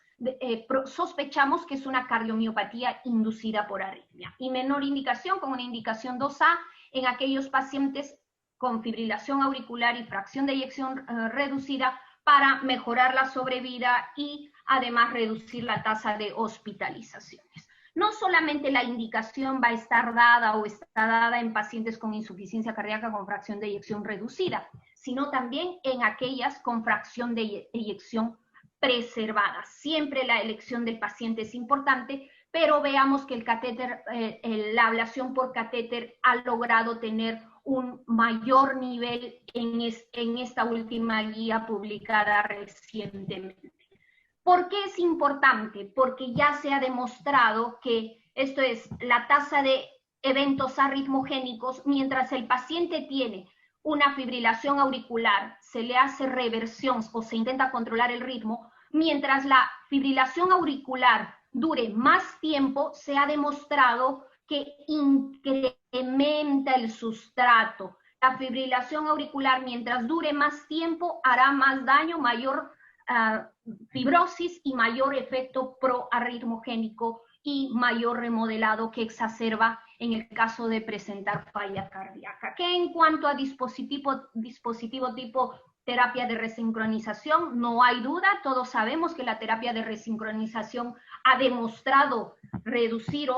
sospechamos que es una cardiomiopatía inducida por arritmia. Y menor indicación, con una indicación 2A, en aquellos pacientes con fibrilación auricular y fracción de eyección reducida para mejorar la sobrevida y además reducir la tasa de hospitalizaciones. No solamente la indicación va a estar dada o está dada en pacientes con insuficiencia cardíaca con fracción de eyección reducida, sino también en aquellas con fracción de eyección preservada. Siempre la elección del paciente es importante, pero veamos que el catéter, la ablación por catéter ha logrado tener un mayor nivel en esta última guía publicada recientemente. ¿Por qué es importante? Porque ya se ha demostrado que esto es la tasa de eventos arritmogénicos, mientras el paciente tiene una fibrilación auricular, se le hace reversión o se intenta controlar el ritmo, mientras la fibrilación auricular dure más tiempo, se ha demostrado que incrementa el sustrato. La fibrilación auricular, mientras dure más tiempo, hará más daño, mayor fibrosis y mayor efecto proarritmogénico y mayor remodelado que exacerba en el caso de presentar falla cardíaca. Que en cuanto a dispositivo tipo terapia de resincronización, no hay duda, todos sabemos que la terapia de resincronización ha demostrado reducir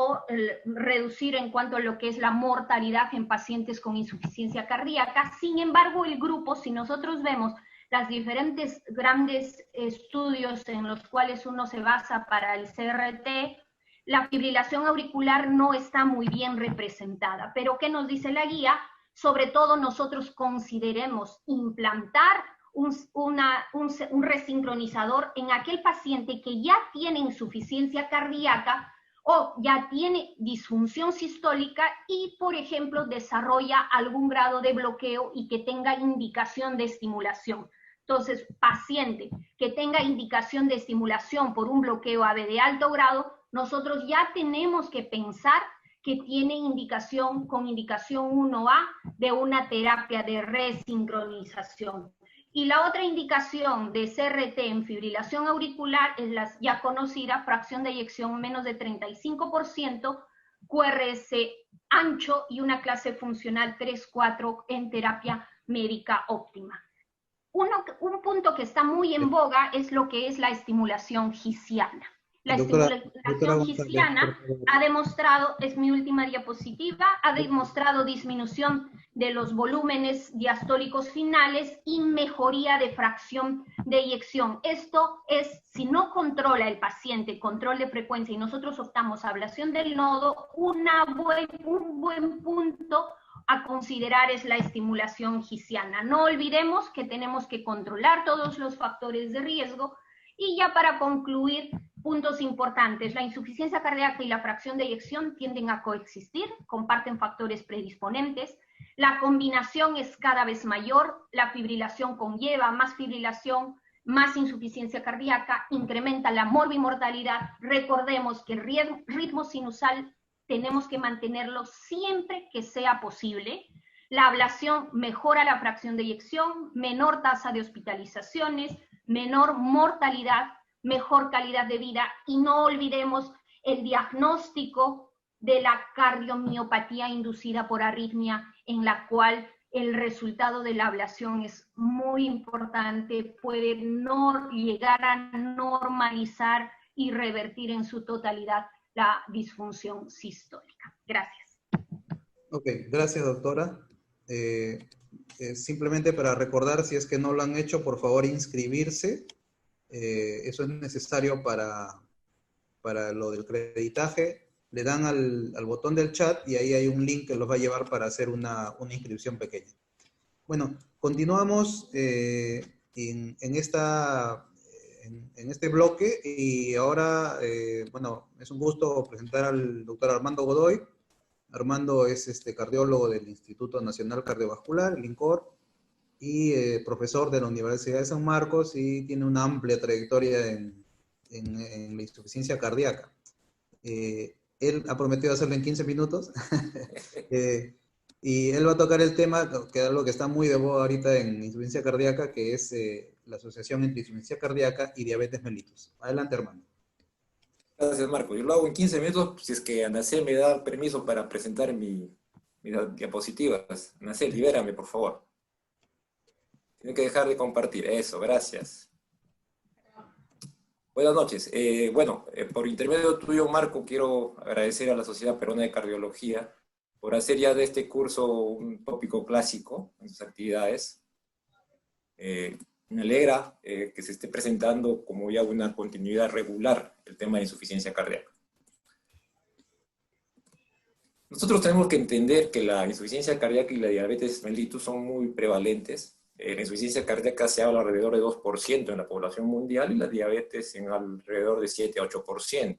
en cuanto a lo que es la mortalidad en pacientes con insuficiencia cardíaca. Sin embargo, el grupo, si nosotros vemos las diferentes grandes estudios en los cuales uno se basa para el CRT, la fibrilación auricular no está muy bien representada. Pero ¿qué nos dice la guía? Sobre todo nosotros consideremos implantar un resincronizador en aquel paciente que ya tiene insuficiencia cardíaca o ya tiene disfunción sistólica y, por ejemplo, desarrolla algún grado de bloqueo y que tenga indicación de estimulación. Entonces, paciente que tenga indicación de estimulación por un bloqueo AV de alto grado, nosotros ya tenemos que pensar que tiene indicación con indicación 1A de una terapia de resincronización. Y la otra indicación de CRT en fibrilación auricular es la ya conocida fracción de eyección menos de 35%, QRS ancho y una clase funcional 3-4 en terapia médica óptima. Un punto que está muy en boga es lo que es la estimulación gisiana. La estimulación gisiana ha demostrado, es mi última diapositiva, ha demostrado disminución de los volúmenes diastólicos finales y mejoría de fracción de eyección. Esto es, si no controla el paciente, control de frecuencia, y nosotros optamos a ablación del nodo, un buen punto a considerar es la estimulación gisiana. No olvidemos que tenemos que controlar todos los factores de riesgo. Y ya para concluir, Puntos importantes. La insuficiencia cardíaca y la fracción de eyección tienden a coexistir, comparten factores predisponentes. La combinación es cada vez mayor. La fibrilación conlleva más fibrilación, más insuficiencia cardíaca, incrementa la morbimortalidad. Recordemos que el ritmo sinusal tenemos que mantenerlo siempre que sea posible. La ablación mejora la fracción de eyección, menor tasa de hospitalizaciones, menor mortalidad, mejor calidad de vida, y no olvidemos el diagnóstico de la cardiomiopatía inducida por arritmia, en la cual el resultado de la ablación es muy importante, puede no llegar a normalizar y revertir en su totalidad la disfunción sistólica. Gracias. Ok, gracias, doctora. Simplemente para recordar, si es que no lo han hecho, por favor inscribirse. Eso es necesario para lo del creditaje. Le dan al botón del chat y ahí hay un link que los va a llevar para hacer una inscripción pequeña. Bueno, continuamos en este bloque y ahora, bueno, es un gusto presentar al doctor Armando Godoy. Armando es cardiólogo del Instituto Nacional Cardiovascular, el INCOR, y profesor de la Universidad de San Marcos, y tiene una amplia trayectoria en la insuficiencia cardíaca. Él ha prometido hacerlo en 15 minutos, y él va a tocar el tema, que es algo que está muy de moda ahorita en insuficiencia cardíaca, que es la asociación entre insuficiencia cardíaca y diabetes mellitus. Adelante, Armando. Gracias, Marco. Yo lo hago en 15 minutos, si es que Anacel me da permiso para presentar mis diapositivas. Anacel, libérame, por favor. Tiene que dejar de compartir. Eso, gracias. Buenas noches. Por intermedio tuyo, Marco, quiero agradecer a la Sociedad Peruana de Cardiología por hacer ya de este curso un tópico clásico en sus actividades. Me alegra que se esté presentando como ya una continuidad regular el tema de insuficiencia cardíaca. Nosotros tenemos que entender que la insuficiencia cardíaca y la diabetes mellitus son muy prevalentes. La insuficiencia cardíaca se habla alrededor de 2% en la población mundial y la diabetes en alrededor de 7 a 8%.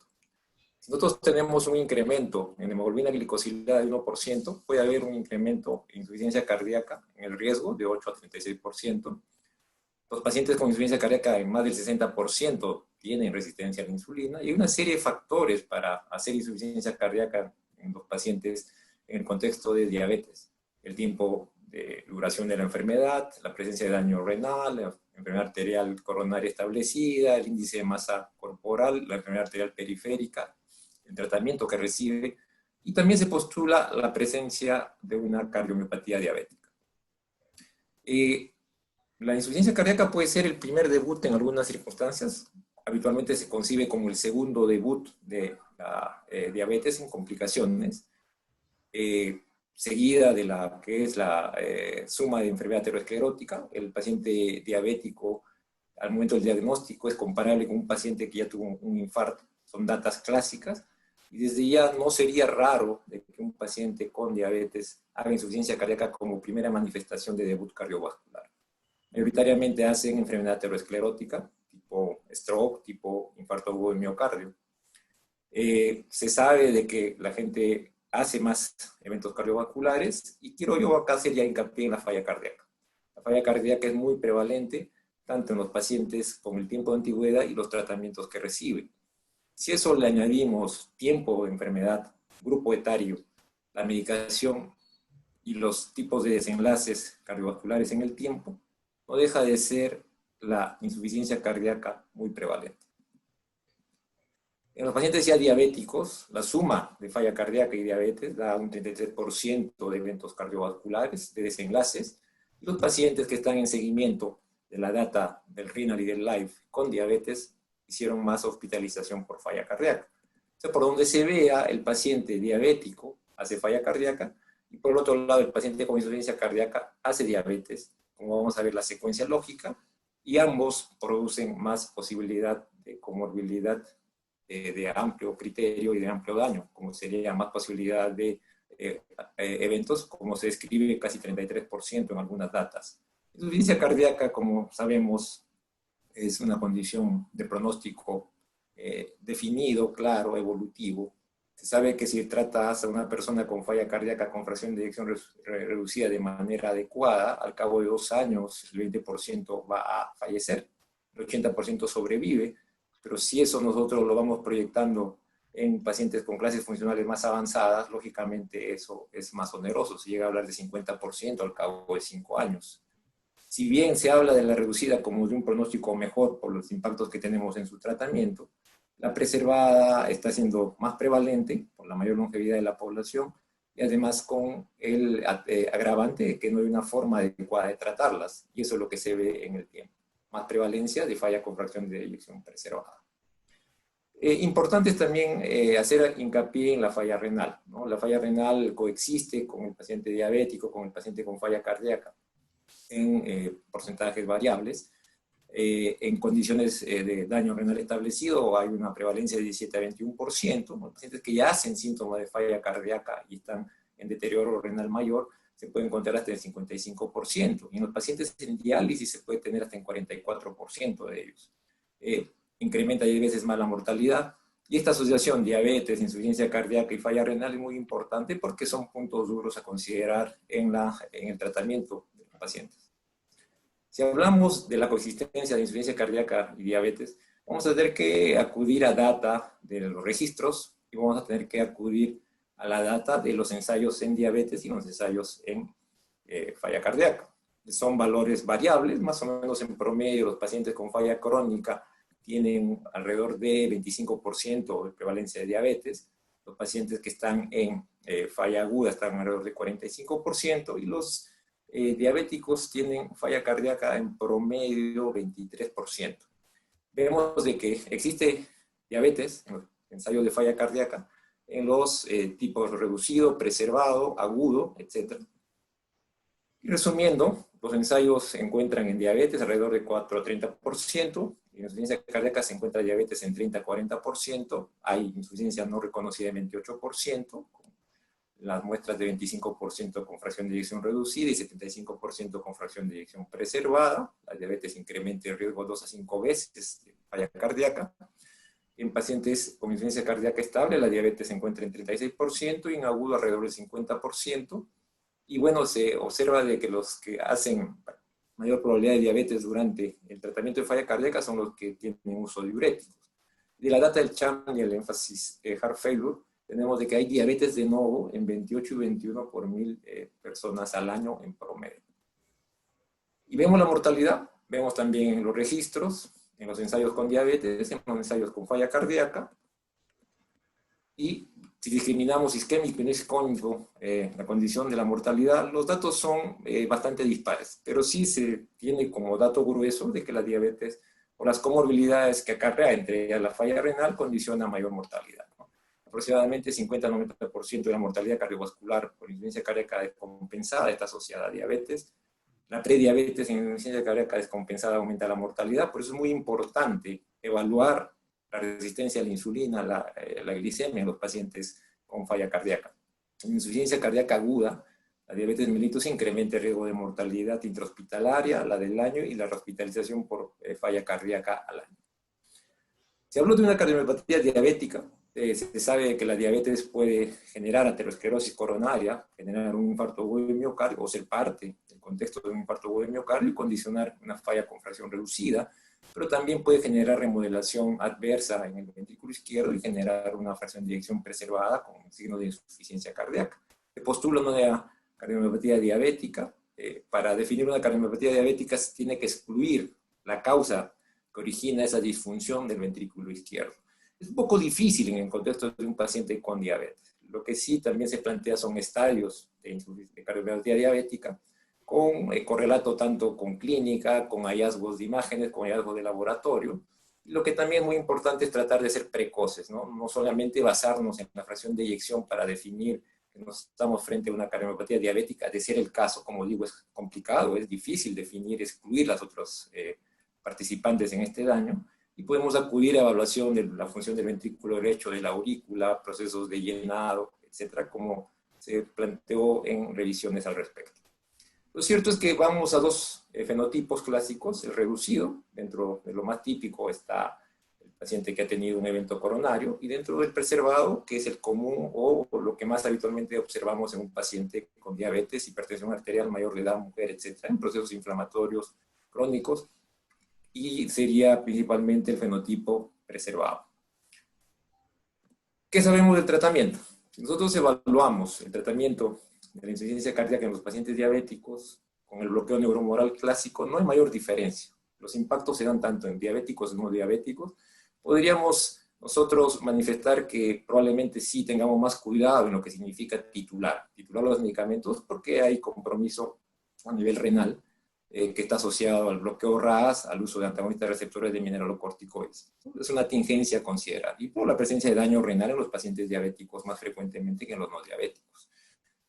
Si nosotros tenemos un incremento en hemoglobina glicosilada de 1%, puede haber un incremento en insuficiencia cardíaca en el riesgo de 8 a 36%. Los pacientes con insuficiencia cardíaca en más del 60% tienen resistencia a la insulina, y hay una serie de factores para hacer insuficiencia cardíaca en los pacientes en el contexto de diabetes. El tiempo de duración de la enfermedad, la presencia de daño renal, la enfermedad arterial coronaria establecida, el índice de masa corporal, la enfermedad arterial periférica, el tratamiento que recibe, y también se postula la presencia de una cardiomiopatía diabética. La insuficiencia cardíaca puede ser el primer debut en algunas circunstancias. Habitualmente se concibe como el segundo debut de la diabetes en complicaciones, seguida de la que es la suma de enfermedad aterosclerótica. El paciente diabético al momento del diagnóstico es comparable con un paciente que ya tuvo un infarto. Son datas clásicas, y desde ya no sería raro de que un paciente con diabetes haga insuficiencia cardíaca como primera manifestación de debut cardiovascular. Mayoritariamente hacen enfermedad aterosclerótica, tipo stroke, tipo infarto agudo de miocardio. Se sabe de que la gente hace más eventos cardiovasculares, y quiero yo acá hacer ya hincapié en la falla cardíaca. La falla cardíaca es muy prevalente, tanto en los pacientes con el tiempo de antigüedad y los tratamientos que reciben. Si eso le añadimos tiempo de enfermedad, grupo etario, la medicación y los tipos de desenlaces cardiovasculares en el tiempo, no deja de ser la insuficiencia cardíaca muy prevalente. En los pacientes ya diabéticos, la suma de falla cardíaca y diabetes da un 33% de eventos cardiovasculares, de desenlaces, y los pacientes que están en seguimiento de la data del renal y del life con diabetes hicieron más hospitalización por falla cardíaca. O sea, por donde se vea, el paciente diabético hace falla cardíaca, y por el otro lado, el paciente con insuficiencia cardíaca hace diabetes, como vamos a ver la secuencia lógica, y ambos producen más posibilidad de comorbilidad de amplio criterio y de amplio daño, como sería más posibilidad de eventos, como se describe casi 33% en algunas datas. Insuficiencia cardíaca, como sabemos, es una condición de pronóstico definido, claro, evolutivo. Se sabe que si tratas a una persona con falla cardíaca con fracción de eyección reducida de manera adecuada, al cabo de 2 años el 20% va a fallecer, el 80% sobrevive, pero si eso nosotros lo vamos proyectando en pacientes con clases funcionales más avanzadas, lógicamente eso es más oneroso, se llega a hablar de 50% al cabo de 5 años. Si bien se habla de la reducida como de un pronóstico mejor por los impactos que tenemos en su tratamiento, la preservada está siendo más prevalente por la mayor longevidad de la población y además con el agravante de que no hay una forma adecuada de tratarlas, y eso es lo que se ve en el tiempo. Más prevalencia de falla con fracción de eyección preservada. Importante es también hacer hincapié en la falla renal, ¿no? La falla renal coexiste con el paciente diabético, con el paciente con falla cardíaca, en porcentajes variables. En condiciones de daño renal establecido hay una prevalencia de 17 a 21%. Los pacientes que ya hacen síntomas de falla cardíaca y están en deterioro renal mayor, se puede encontrar hasta el 55%. Y en los pacientes en diálisis se puede tener hasta en 44% de ellos. Incrementa 10 veces más la mortalidad. Y esta asociación diabetes, insuficiencia cardíaca y falla renal es muy importante porque son puntos duros a considerar en el tratamiento de los pacientes. Si hablamos de la coexistencia de insuficiencia cardíaca y diabetes, vamos a tener que acudir a data de los registros y vamos a tener que acudir a la data de los ensayos en diabetes y los ensayos en falla cardíaca. Son valores variables, más o menos en promedio los pacientes con falla crónica tienen alrededor de 25% de prevalencia de diabetes, los pacientes que están en falla aguda están alrededor de 45% y los diabéticos tienen falla cardíaca en promedio 23%. Vemos de que existe diabetes, en los ensayos de falla cardíaca, en los tipos reducido, preservado, agudo, etc. Y resumiendo, los ensayos se encuentran en diabetes alrededor de 4 a 30%, y en insuficiencia cardíaca se encuentra diabetes en 30 a 40%, hay insuficiencia no reconocida en 28%, las muestras de 25% con fracción de eyección reducida y 75% con fracción de eyección preservada. La diabetes incrementa el riesgo 2 a 5 veces de falla cardíaca. En pacientes con insuficiencia cardíaca estable, la diabetes se encuentra en 36% y en agudo alrededor del 50%. Y bueno, se observa de que los que hacen mayor probabilidad de diabetes durante el tratamiento de falla cardíaca son los que tienen uso de diuréticos. De la data del CHAM y el énfasis heart failure, tenemos de que hay diabetes de novo en 28 y 21 por 1000 personas al año en promedio. Y vemos la mortalidad, vemos también en los registros, en los ensayos con diabetes, en los ensayos con falla cardíaca. Y si discriminamos isquémico y no isquémico, la condición de la mortalidad, los datos son bastante dispares, pero sí se tiene como dato grueso de que la diabetes o las comorbilidades que acarrea entre ellas la falla renal condiciona mayor mortalidad. Aproximadamente 50-90% de la mortalidad cardiovascular por insuficiencia cardíaca descompensada está asociada a diabetes. La prediabetes en insuficiencia cardíaca descompensada aumenta la mortalidad, por eso es muy importante evaluar la resistencia a la insulina, la glicemia en los pacientes con falla cardíaca. En insuficiencia cardíaca aguda, la diabetes mellitus incrementa el riesgo de mortalidad intrahospitalaria, la del año y la hospitalización por falla cardíaca al año. Si hablo de una cardiomiopatía diabética, se sabe que la diabetes puede generar aterosclerosis coronaria, generar un infarto agudo de miocardio, o ser parte del contexto de un infarto agudo de miocardio y condicionar una falla con fracción reducida, pero también puede generar remodelación adversa en el ventrículo izquierdo y generar una fracción de eyección preservada con signo de insuficiencia cardíaca. Se postula una cardiomiopatía diabética. Para definir una cardiomiopatía diabética se tiene que excluir la causa que origina esa disfunción del ventrículo izquierdo. Es un poco difícil en el contexto de un paciente con diabetes. Lo que sí también se plantea son estadios de cardiopatía diabética con correlato tanto con clínica, con hallazgos de imágenes, con hallazgos de laboratorio. Y lo que también es muy importante es tratar de ser precoces, ¿no? No solamente basarnos en la fracción de eyección para definir que nos estamos frente a una cardiopatía diabética. De ser el caso, como digo, es complicado, es difícil definir, excluir las otras participantes en este daño. Y podemos acudir a evaluación de la función del ventrículo derecho, de la aurícula, procesos de llenado, etcétera, como se planteó en revisiones al respecto. Lo cierto es que vamos a dos fenotipos clásicos, el reducido, dentro de lo más típico está paciente que ha tenido un evento coronario, y dentro del preservado, que es el común o lo que más habitualmente observamos en un paciente con diabetes, hipertensión arterial, mayor de edad, mujer, etcétera, en procesos inflamatorios crónicos, y sería principalmente el fenotipo preservado. ¿Qué sabemos del tratamiento? Si nosotros evaluamos el tratamiento de la insuficiencia cardíaca en los pacientes diabéticos con el bloqueo neurohumoral clásico, no hay mayor diferencia. Los impactos se dan tanto en diabéticos como no diabéticos. Podríamos nosotros manifestar que probablemente sí tengamos más cuidado en lo que significa titular los medicamentos, porque hay compromiso a nivel renal que está asociado al bloqueo RAS, al uso de antagonistas receptores de mineralocorticoides. Es una tingencia considerable, y por la presencia de daño renal en los pacientes diabéticos más frecuentemente que en los no diabéticos.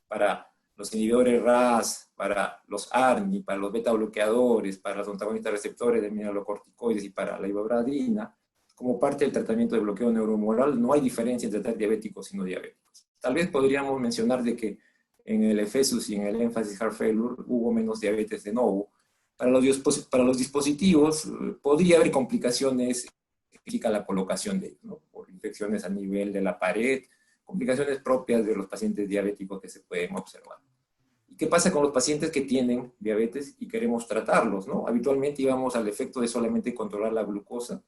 Para los inhibidores RAS, para los ARNI, para los beta bloqueadores, para los antagonistas receptores de mineralocorticoides y para la ivabradina, como parte del tratamiento de bloqueo neurohumoral, no hay diferencia entre tratar diabéticos y no diabéticos. Tal vez podríamos mencionar de que en el EFESUS y en el énfasis heart failure hubo menos diabetes de novo. Para los dispositivos podría haber complicaciones que implica la colocación de ellos, ¿no? Por infecciones a nivel de la pared, complicaciones propias de los pacientes diabéticos que se pueden observar. ¿Y qué pasa con los pacientes que tienen diabetes y queremos tratarlos, ¿no? Habitualmente íbamos al efecto de solamente controlar la glucosa.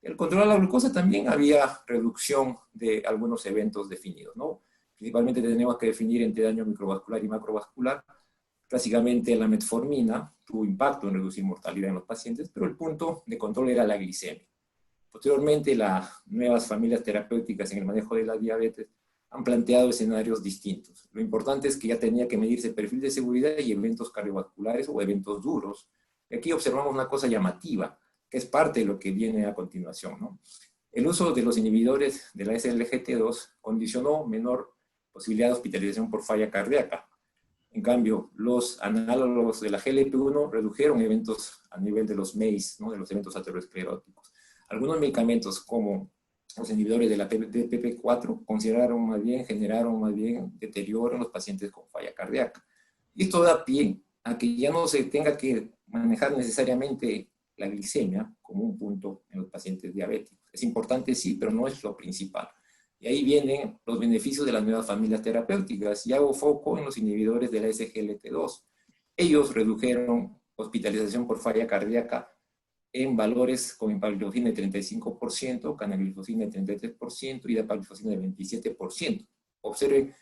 El controlar la glucosa también había reducción de algunos eventos definidos, ¿no? Principalmente tenemos que definir entre daño microvascular y macrovascular. Clásicamente la metformina tuvo impacto en reducir mortalidad en los pacientes, pero el punto de control era la glicemia. Posteriormente, las nuevas familias terapéuticas en el manejo de la diabetes han planteado escenarios distintos. Lo importante es que ya tenía que medirse perfil de seguridad y eventos cardiovasculares o eventos duros. Y aquí observamos una cosa llamativa, que es parte de lo que viene a continuación, ¿no? El uso de los inhibidores de la SGLT2 condicionó menor posibilidad de hospitalización por falla cardíaca. En cambio, los análogos de la GLP-1 redujeron eventos a nivel de los MACE, ¿no? De los eventos ateroscleróticos. Algunos medicamentos, como los inhibidores de la PP4, generaron más bien deterioro en los pacientes con falla cardíaca. Y esto da pie a que ya no se tenga que manejar necesariamente la glicemia como un punto en los pacientes diabéticos. Es importante, sí, pero no es lo principal. Y ahí vienen los beneficios de las nuevas familias terapéuticas. Y hago foco en los inhibidores de la SGLT2. Ellos redujeron hospitalización por falla cardíaca en valores con empagliflozina de 35%, canagliflozina de 33% y dapagliflozina de 27%. Observen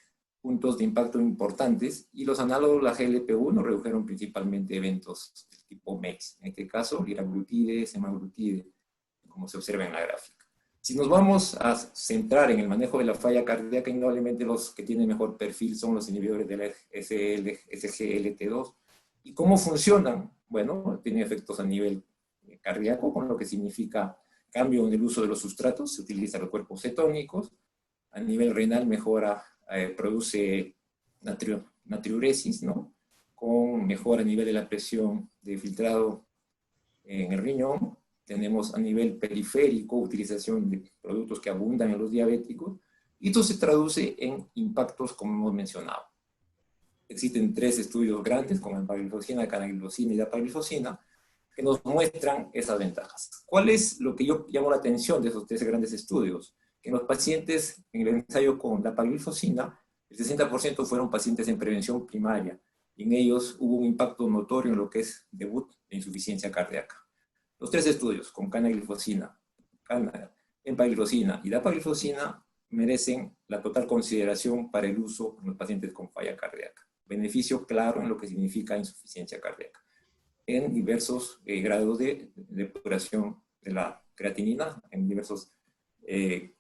puntos de impacto importantes, y los análogos de la GLP-1 redujeron principalmente eventos del tipo MEX. En este caso, liraglutide, semaglutide, como se observa en la gráfica. Si nos vamos a centrar en el manejo de la falla cardíaca, indudablemente los que tienen mejor perfil son los inhibidores de la SGLT2. ¿Y cómo funcionan? Bueno, tienen efectos a nivel cardíaco, con lo que significa cambio en el uso de los sustratos, se utilizan los cuerpos cetónicos. A nivel renal mejora, produce natriuresis, ¿no? Con mejora a nivel de la presión de filtrado en el riñón. Tenemos a nivel periférico utilización de productos que abundan en los diabéticos, y esto se traduce en impactos como hemos mencionado. Existen 3 estudios grandes con empagliflozina, canagliflozina y dapagliflozina que nos muestran esas ventajas. ¿Cuál es lo que yo llamo la atención de esos 3 grandes estudios? Que en los pacientes en el ensayo con dapagliflozina, el 60% fueron pacientes en prevención primaria, y en ellos hubo un impacto notorio en lo que es debut de insuficiencia cardíaca. Los 3 estudios con canagliflozina, empagliflozina y dapagliflozina merecen la total consideración para el uso en los pacientes con falla cardíaca. Beneficio claro en lo que significa insuficiencia cardíaca, en diversos grados de depuración de la creatinina, en diversos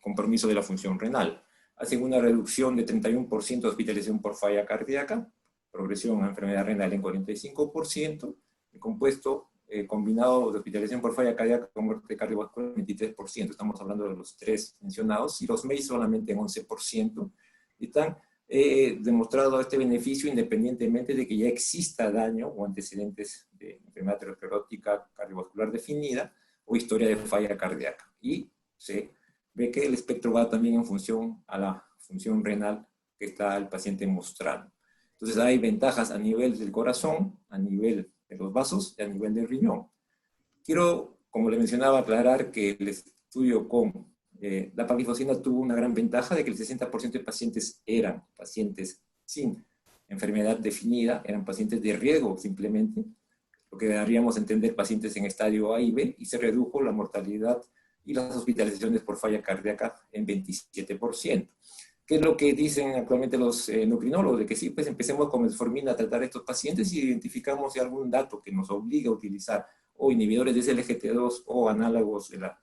compromisos de la función renal. Hacen una reducción de 31% de hospitalización por falla cardíaca, progresión a enfermedad renal en 45%, el compuesto combinado de hospitalización por falla cardíaca con muerte cardiovascular 23%, estamos hablando de los 3 mencionados, y los MACE solamente en 11%, y están demostrado este beneficio independientemente de que ya exista daño o antecedentes de enfermedad aterosclerótica cardiovascular definida o historia de falla cardíaca. Y se ve que el espectro va también en función a la función renal que está el paciente mostrando. Entonces hay ventajas a nivel del corazón, a nivel de los vasos y a nivel del riñón. Quiero, como le mencionaba, aclarar que estudio con dapaglifosina tuvo una gran ventaja de que el 60% de pacientes eran pacientes sin enfermedad definida, eran pacientes de riesgo simplemente, lo que daríamos a entender pacientes en estadio A y B, y se redujo la mortalidad y las hospitalizaciones por falla cardíaca en 27%. ¿Qué es lo que dicen actualmente los endocrinólogos? De que sí, pues empecemos con metformina a tratar a estos pacientes y identificamos si algún dato que nos obliga a utilizar o inhibidores de SGLT2 o análogos de la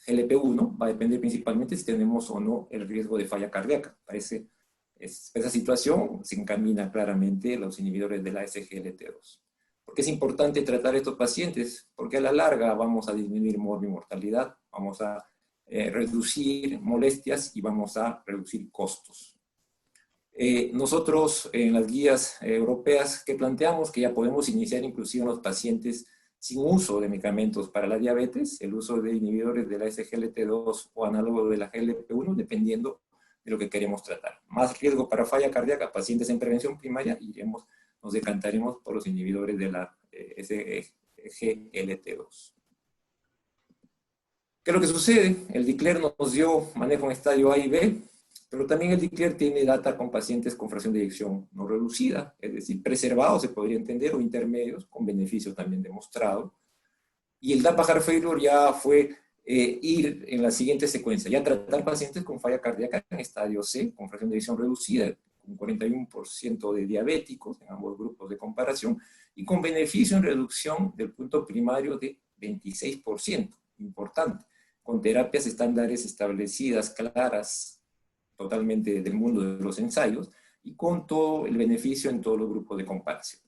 GLP-1, va a depender principalmente si tenemos o no el riesgo de falla cardíaca. Parece esa situación se encamina claramente los inhibidores de la SGLT2. ¿Por qué es importante tratar a estos pacientes? Porque a la larga vamos a disminuir mortalidad, vamos a reducir molestias y vamos a reducir costos. Nosotros en las guías europeas que planteamos que ya podemos iniciar inclusive en los pacientes sin uso de medicamentos para la diabetes, el uso de inhibidores de la SGLT2 o análogo de la GLP-1, dependiendo de lo que queremos tratar. Más riesgo para falla cardíaca, pacientes en prevención primaria, nos decantaremos por los inhibidores de la SGLT2. ¿Qué es lo que sucede? El DICLER nos dio manejo en estadio A y B, pero también el DICLER tiene data con pacientes con fracción de eyección no reducida, es decir, preservados se podría entender, o intermedios, con beneficio también demostrado. Y el DAPA Heart Failure ya fue ir en la siguiente secuencia, ya tratar pacientes con falla cardíaca en estadio C, con fracción de eyección reducida, con 41% de diabéticos en ambos grupos de comparación, y con beneficio en reducción del punto primario de 26%, importante, con terapias estándares establecidas, claras, totalmente del mundo de los ensayos, y con todo el beneficio en todos los grupos de comparación.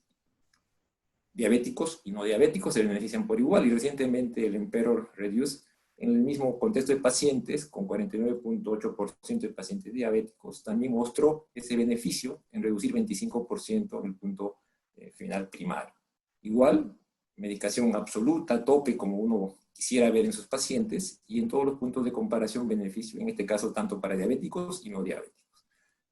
Diabéticos y no diabéticos se benefician por igual, y recientemente el Emperor Reduce, en el mismo contexto de pacientes, con 49.8% de pacientes diabéticos, también mostró ese beneficio en reducir 25% en el punto final primario. Igual, medicación absoluta, tope, como uno quisiera ver en sus pacientes, y en todos los puntos de comparación beneficio, en este caso tanto para diabéticos y no diabéticos.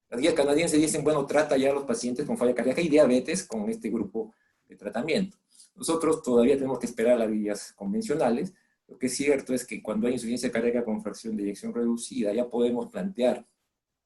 Las guías canadienses dicen, bueno, trata ya a los pacientes con falla cardíaca y diabetes con este grupo de tratamiento. Nosotros todavía tenemos que esperar las guías convencionales. Lo que es cierto es que cuando hay insuficiencia cardíaca con fracción de eyección reducida, ya podemos plantear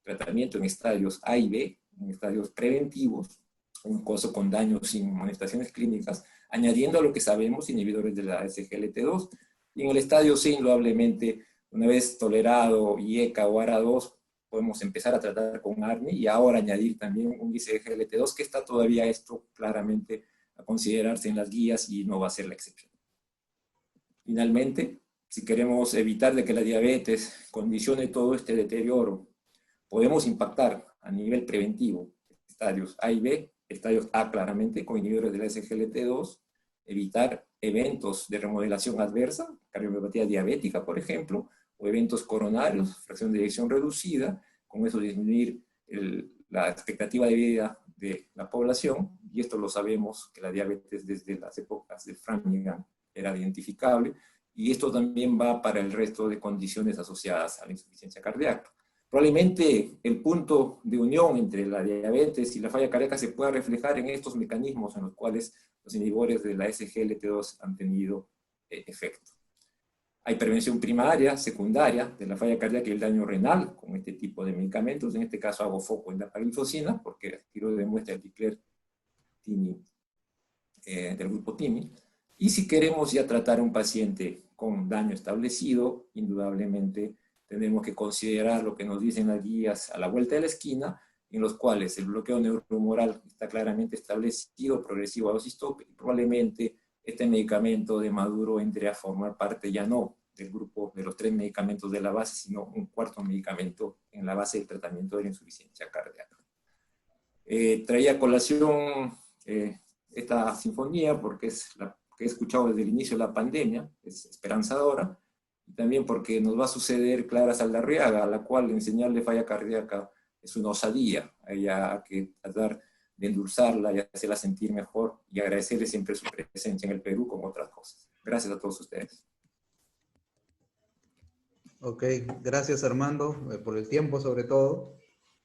tratamiento en estadios A y B, en estadios preventivos, un caso con daños sin manifestaciones clínicas, añadiendo a lo que sabemos inhibidores de la SGLT2. Y en el estadio C, indudablemente, una vez tolerado IECA o ARA2, podemos empezar a tratar con ARNI y ahora añadir también un SGLT2, que está todavía esto claramente a considerarse en las guías y no va a ser la excepción. Finalmente, si queremos evitar de que la diabetes condicione todo este deterioro, podemos impactar a nivel preventivo estadios A y B, estadios A claramente con inhibidores de la SGLT2, evitar eventos de remodelación adversa, cardiopatía diabética, por ejemplo, o eventos coronarios, fracción de eyección reducida, con eso disminuir la expectativa de vida de la población, y esto lo sabemos que la diabetes desde las épocas de Framingham era identificable, y esto también va para el resto de condiciones asociadas a la insuficiencia cardíaca. Probablemente el punto de unión entre la diabetes y la falla cardíaca se pueda reflejar en estos mecanismos en los cuales los inhibidores de la SGLT2 han tenido efecto. Hay prevención primaria, secundaria de la falla cardíaca y el daño renal con este tipo de medicamentos. En este caso hago foco en la dapaglifosina porque aquí lo demuestra el DICLER del grupo TIMI. Y si queremos ya tratar a un paciente con daño establecido, indudablemente tenemos que considerar lo que nos dicen las guías a la vuelta de la esquina, en los cuales el bloqueo neurohumoral está claramente establecido, progresivo a dosis tope, y probablemente este medicamento de Maduro entre a formar parte ya no del grupo de los 3 medicamentos de la base, sino un cuarto medicamento en la base del tratamiento de la insuficiencia cardíaca. Traía a colación esta sinfonía porque es la que he escuchado desde el inicio de la pandemia, es esperanzadora, y también porque nos va a suceder Clara Saldarriaga, a la cual enseñarle falla cardíaca es una osadía. Hay que tratar de endulzarla y hacerla sentir mejor, y agradecerle siempre su presencia en el Perú con otras cosas. Gracias a todos ustedes. Ok, gracias Armando por el tiempo sobre todo.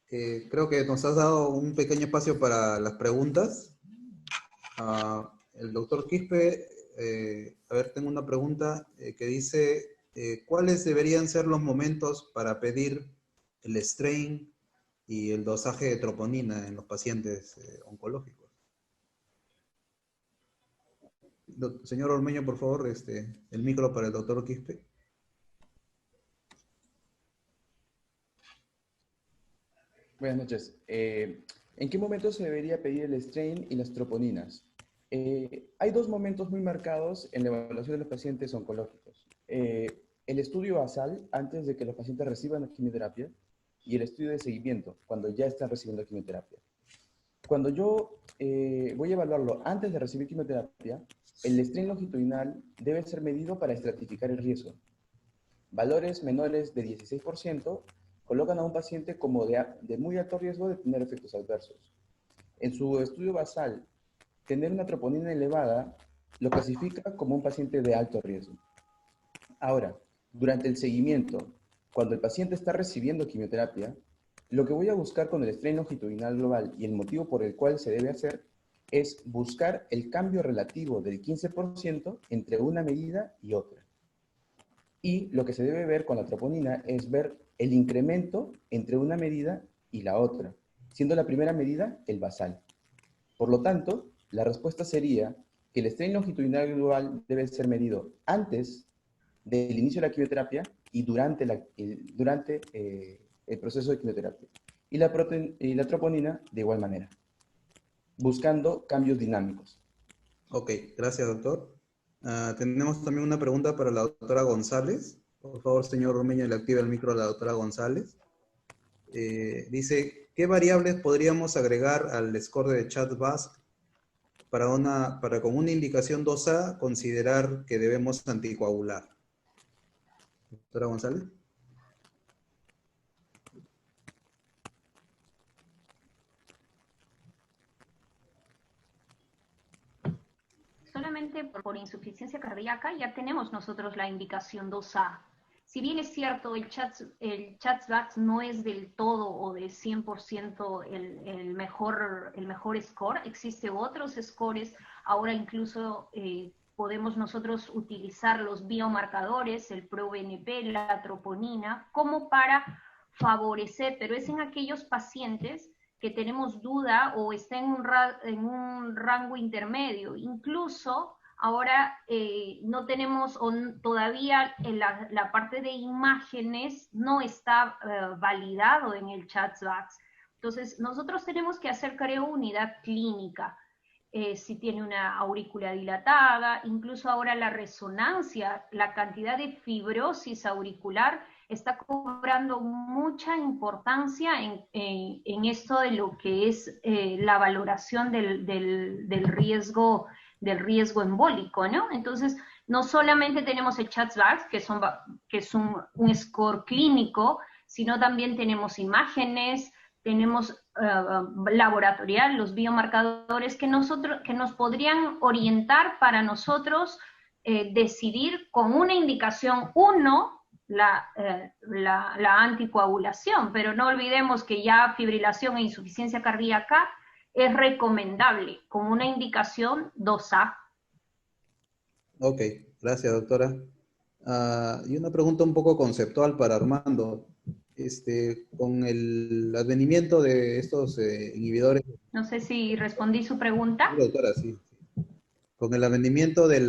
Creo que nos has dado un pequeño espacio para las preguntas. El doctor Quispe, a ver, tengo una pregunta que dice, ¿cuáles deberían ser los momentos para pedir el strain y el dosaje de troponina en los pacientes oncológicos? Señor Ormeño, por favor, el micro para el doctor Quispe. Buenas noches. ¿En qué momento se debería pedir el strain y las troponinas? Hay dos momentos muy marcados en la evaluación de los pacientes oncológicos. El estudio basal, antes de que los pacientes reciban la quimioterapia, y el estudio de seguimiento, cuando ya están recibiendo quimioterapia. Cuando yo voy a evaluarlo antes de recibir quimioterapia, el strain longitudinal debe ser medido para estratificar el riesgo. Valores menores de 16% colocan a un paciente como de muy alto riesgo de tener efectos adversos. En su estudio basal, tener una troponina elevada lo clasifica como un paciente de alto riesgo. Ahora, durante el seguimiento, cuando el paciente está recibiendo quimioterapia, lo que voy a buscar con el strain longitudinal global y el motivo por el cual se debe hacer es buscar el cambio relativo del 15% entre una medida y otra. Y lo que se debe ver con la troponina es ver el incremento entre una medida y la otra, siendo la primera medida el basal. Por lo tanto, la respuesta sería que el strain longitudinal global debe ser medido antes del inicio de la quimioterapia y durante el proceso de quimioterapia. Y la troponina de igual manera, buscando cambios dinámicos. Ok, gracias, doctor. Tenemos también una pregunta para la doctora González. Por favor, señor Ormeño, le activa el micro a la doctora González. Dice, ¿qué variables podríamos agregar al score de CHA2DS2 para con una indicación 2A considerar que debemos anticoagular? Doctora González. Solamente por insuficiencia cardíaca ya tenemos nosotros la indicación 2A. Si bien es cierto, el CHA2DS2 no es del todo o del 100% el mejor score, existen otros scores, ahora incluso podemos nosotros utilizar los biomarcadores, el ProBNP, la troponina, como para favorecer, pero es en aquellos pacientes que tenemos duda o está en un rango intermedio. Incluso ahora no tenemos, o todavía en la parte de imágenes no está validado en el CHA2DS2. Entonces, nosotros tenemos que hacer, creo, unidad clínica. Si tiene una aurícula dilatada, incluso ahora la resonancia, la cantidad de fibrosis auricular está cobrando mucha importancia en esto de lo que es la valoración del riesgo embólico, ¿no? Entonces, no solamente tenemos el CHA2DS2, que es un score clínico, sino también tenemos imágenes, tenemos laboratorial, los biomarcadores que nos podrían orientar para nosotros decidir con una indicación 1 la anticoagulación, pero no olvidemos que ya fibrilación e insuficiencia cardíaca es recomendable con una indicación 2A. Ok, gracias, doctora. Y una pregunta un poco conceptual para Armando. Con el advenimiento de estos inhibidores. No sé si respondí su pregunta. Sí, doctora, sí. Con el advenimiento de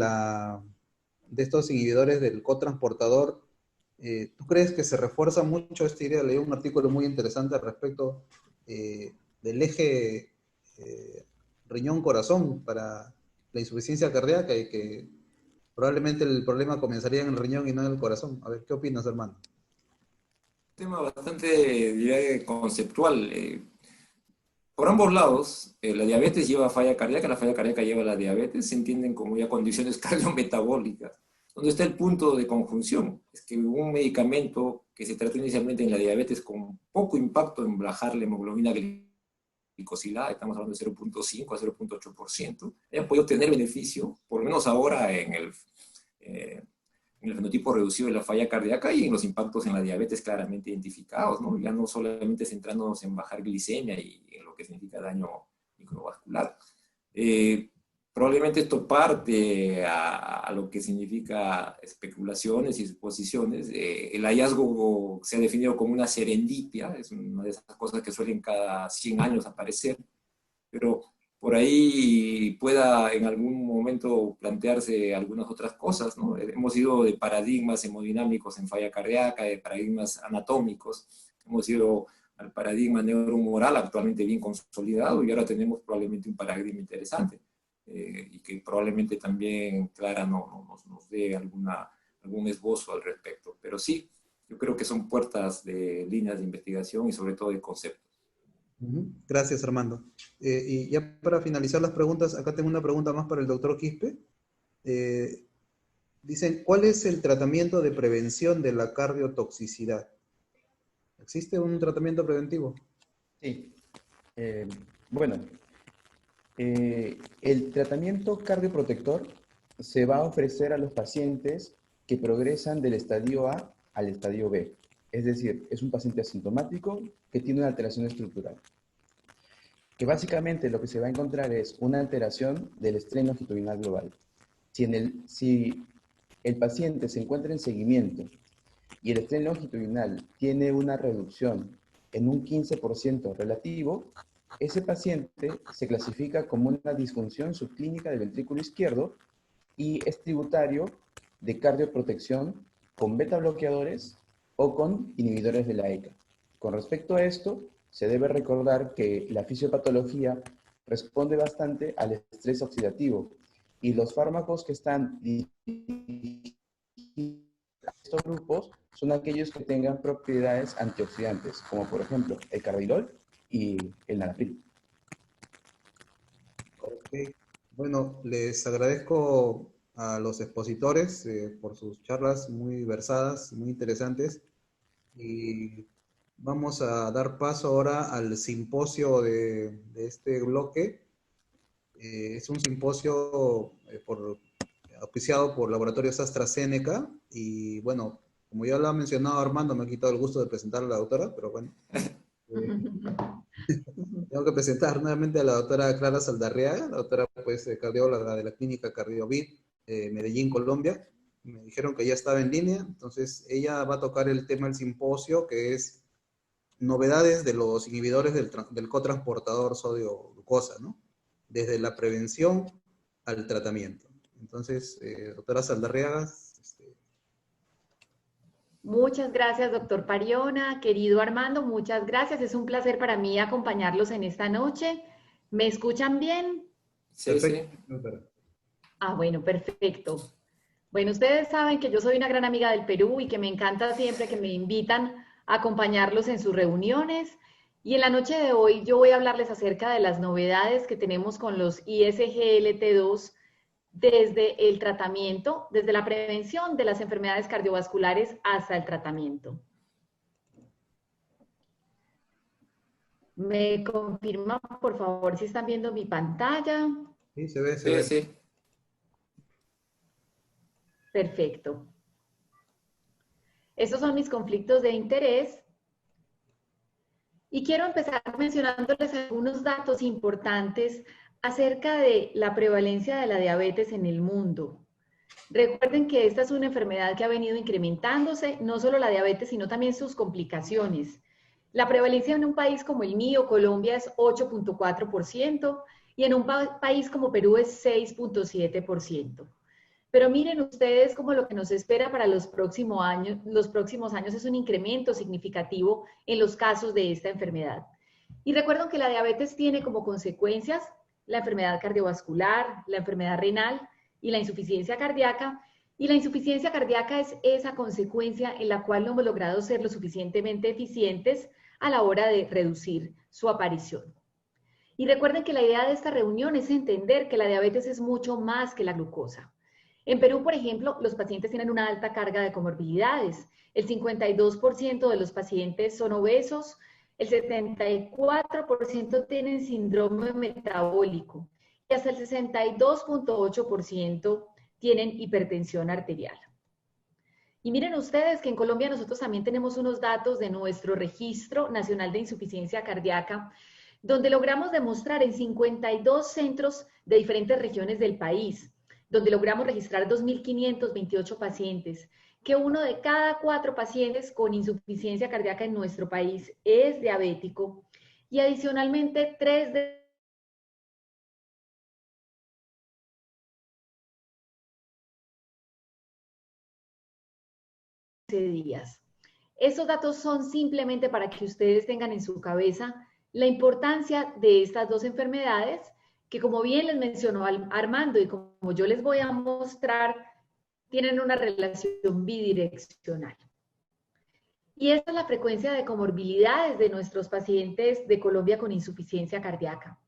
estos inhibidores del cotransportador, ¿tú crees que se refuerza mucho esta idea? Leí un artículo muy interesante al respecto del eje riñón-corazón para la insuficiencia cardíaca y que probablemente el problema comenzaría en el riñón y no en el corazón. A ver, ¿qué opinas, hermano? Tema bastante, diría, conceptual. Por ambos lados, la diabetes lleva falla cardíaca, la falla cardíaca lleva la diabetes, se entienden como ya condiciones cardiometabólicas. ¿Dónde está el punto de conjunción? Es que un medicamento que se trató inicialmente en la diabetes con poco impacto en bajar la hemoglobina glicosilada, estamos hablando de 0.5 a 0.8%, haya podido tener beneficio, por lo menos ahora en el fenotipo reducido de la falla cardíaca y en los impactos en la diabetes claramente identificados, ¿no? Ya no solamente centrándonos en bajar glicemia y en lo que significa daño microvascular. Probablemente esto parte a lo que significa especulaciones y suposiciones. El hallazgo se ha definido como una serendipia, es una de esas cosas que suelen cada 100 años aparecer, pero por ahí pueda en algún momento plantearse algunas otras cosas, ¿no? Hemos ido de paradigmas hemodinámicos en falla cardíaca, de paradigmas anatómicos, hemos ido al paradigma neuromoral actualmente bien consolidado y ahora tenemos probablemente un paradigma interesante. Y que probablemente también Clara nos dé algún esbozo al respecto. Pero sí, yo creo que son puertas de líneas de investigación y sobre todo de conceptos. Gracias, Armando. Y ya para finalizar las preguntas, acá tengo una pregunta más para el doctor Quispe. Dicen, ¿cuál es el tratamiento de prevención de la cardiotoxicidad? ¿Existe un tratamiento preventivo? Sí. Bueno, el tratamiento cardioprotector se va a ofrecer a los pacientes que progresan del estadio A al estadio B. Es decir, es un paciente asintomático que tiene una alteración estructural. Que básicamente lo que se va a encontrar es una alteración del estrés longitudinal global. Si el paciente se encuentra en seguimiento y el estrés longitudinal tiene una reducción en un 15% relativo, ese paciente se clasifica como una disfunción subclínica del ventrículo izquierdo y es tributario de cardioprotección con beta bloqueadores o con inhibidores de la ECA. Con respecto a esto, se debe recordar que la fisiopatología responde bastante al estrés oxidativo y los fármacos que están dirigidos a estos grupos son aquellos que tengan propiedades antioxidantes, como por ejemplo el carvedilol y el enalapril. Ok. Bueno, les agradezco a los expositores por sus charlas muy versadas, muy interesantes. Y vamos a dar paso ahora al simposio de este bloque. Es un simposio auspiciado por Laboratorios AstraZeneca. Y bueno, como ya lo ha mencionado Armando, me ha quitado el gusto de presentar a la doctora, pero bueno. Tengo que presentar nuevamente a la doctora Clara Saldarriaga, la doctora pues, cardióloga de la clínica CardioVid, Medellín, Colombia. Me dijeron que ya estaba en línea, entonces ella va a tocar el tema del simposio, que es novedades de los inhibidores del cotransportador sodio-glucosa, ¿no? Desde la prevención al tratamiento. Entonces, doctora Saldarriaga. Muchas gracias, doctor Pariona. Querido Armando, muchas gracias. Es un placer para mí acompañarlos en esta noche. ¿Me escuchan bien? Sí, Perfecto. sí. Ah, bueno, perfecto. Bueno, ustedes saben que yo soy una gran amiga del Perú y que me encanta siempre que me invitan a acompañarlos en sus reuniones. Y en la noche de hoy yo voy a hablarles acerca de las novedades que tenemos con los ISGLT2 desde el tratamiento, desde la prevención de las enfermedades cardiovasculares hasta el tratamiento. ¿Me confirman, por favor, si están viendo mi pantalla? Sí, se ve, se ve. Sí. Perfecto. Estos son mis conflictos de interés. Y quiero empezar mencionándoles algunos datos importantes acerca de la prevalencia de la diabetes en el mundo. Recuerden que esta es una enfermedad que ha venido incrementándose, no solo la diabetes, sino también sus complicaciones. La prevalencia en un país como el mío, Colombia, es 8.4% y en un país como Perú es 6.7%. Pero miren ustedes como lo que nos espera para los próximos años es un incremento significativo en los casos de esta enfermedad. Y recuerden que la diabetes tiene como consecuencias la enfermedad cardiovascular, la enfermedad renal y la insuficiencia cardíaca. Y la insuficiencia cardíaca es esa consecuencia en la cual no hemos logrado ser lo suficientemente eficientes a la hora de reducir su aparición. Y recuerden que la idea de esta reunión es entender que la diabetes es mucho más que la glucosa. En Perú, por ejemplo, los pacientes tienen una alta carga de comorbilidades. El 52% de los pacientes son obesos, el 74% tienen síndrome metabólico y hasta el 62.8% tienen hipertensión arterial. Y miren ustedes que en Colombia nosotros también tenemos unos datos de nuestro Registro Nacional de Insuficiencia Cardíaca, donde logramos demostrar en 52 centros de diferentes regiones del país, donde logramos registrar 2.528 pacientes, que 1 de cada 4 pacientes con insuficiencia cardíaca en nuestro país es diabético, y adicionalmente 3 de días. Esos datos son simplemente para que ustedes tengan en su cabeza la importancia de estas dos enfermedades, que como bien les mencionó Armando y como yo les voy a mostrar, tienen una relación bidireccional. Y esta es la frecuencia de comorbilidades de nuestros pacientes de Colombia con insuficiencia cardíaca.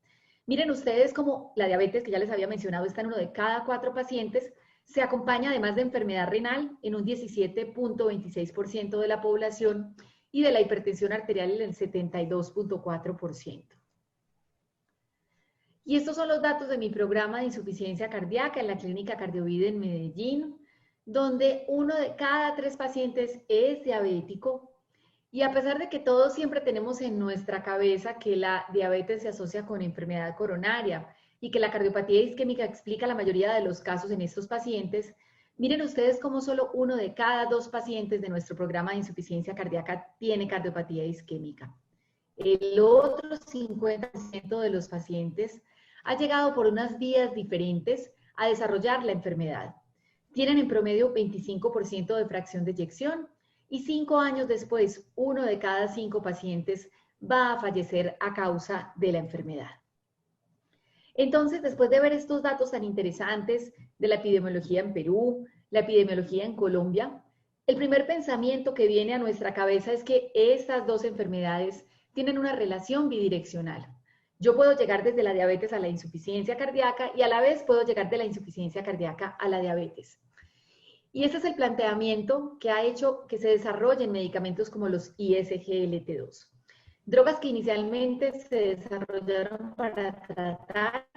Miren ustedes cómo la diabetes, que ya les había mencionado, está en 1 de cada 4 pacientes, se acompaña además de enfermedad renal en un 17.26% de la población y de la hipertensión arterial en el 72.4%. Y estos son los datos de mi programa de insuficiencia cardíaca en la Clínica Cardiovida en Medellín, donde 1 de cada 3 pacientes es diabético. Y a pesar de que todos siempre tenemos en nuestra cabeza que la diabetes se asocia con enfermedad coronaria y que la cardiopatía isquémica explica la mayoría de los casos en estos pacientes, miren ustedes cómo solo 1 de cada 2 pacientes de nuestro programa de insuficiencia cardíaca tiene cardiopatía isquémica. El otro 50% de los pacientes ha llegado por unas vías diferentes a desarrollar la enfermedad. Tienen en promedio 25% de fracción de eyección y 5 años después, 1 de cada 5 pacientes va a fallecer a causa de la enfermedad. Entonces, después de ver estos datos tan interesantes de la epidemiología en Perú, la epidemiología en Colombia, el primer pensamiento que viene a nuestra cabeza es que estas dos enfermedades tienen una relación bidireccional. Yo puedo llegar desde la diabetes a la insuficiencia cardíaca y a la vez puedo llegar de la insuficiencia cardíaca a la diabetes. Y ese es el planteamiento que ha hecho que se desarrollen medicamentos como los ISGLT2. Drogas que inicialmente se desarrollaron para tratar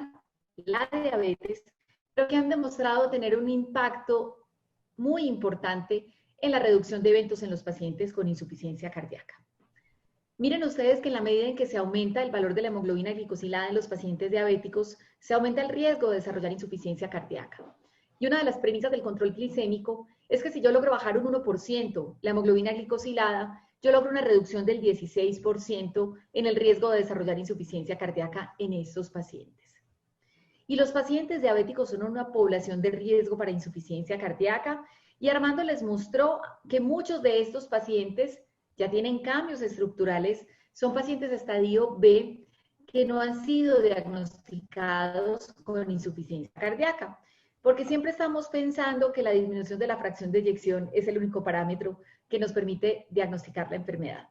la diabetes, pero que han demostrado tener un impacto muy importante en la reducción de eventos en los pacientes con insuficiencia cardíaca. Miren ustedes que en la medida en que se aumenta el valor de la hemoglobina glicosilada en los pacientes diabéticos, se aumenta el riesgo de desarrollar insuficiencia cardíaca. Y una de las premisas del control glicémico es que si yo logro bajar un 1% la hemoglobina glicosilada, yo logro una reducción del 16% en el riesgo de desarrollar insuficiencia cardíaca en estos pacientes. Y los pacientes diabéticos son una población de riesgo para insuficiencia cardíaca, y Armando les mostró que muchos de estos pacientes ya tienen cambios estructurales, son pacientes de estadio B que no han sido diagnosticados con insuficiencia cardíaca, porque siempre estamos pensando que la disminución de la fracción de eyección es el único parámetro que nos permite diagnosticar la enfermedad.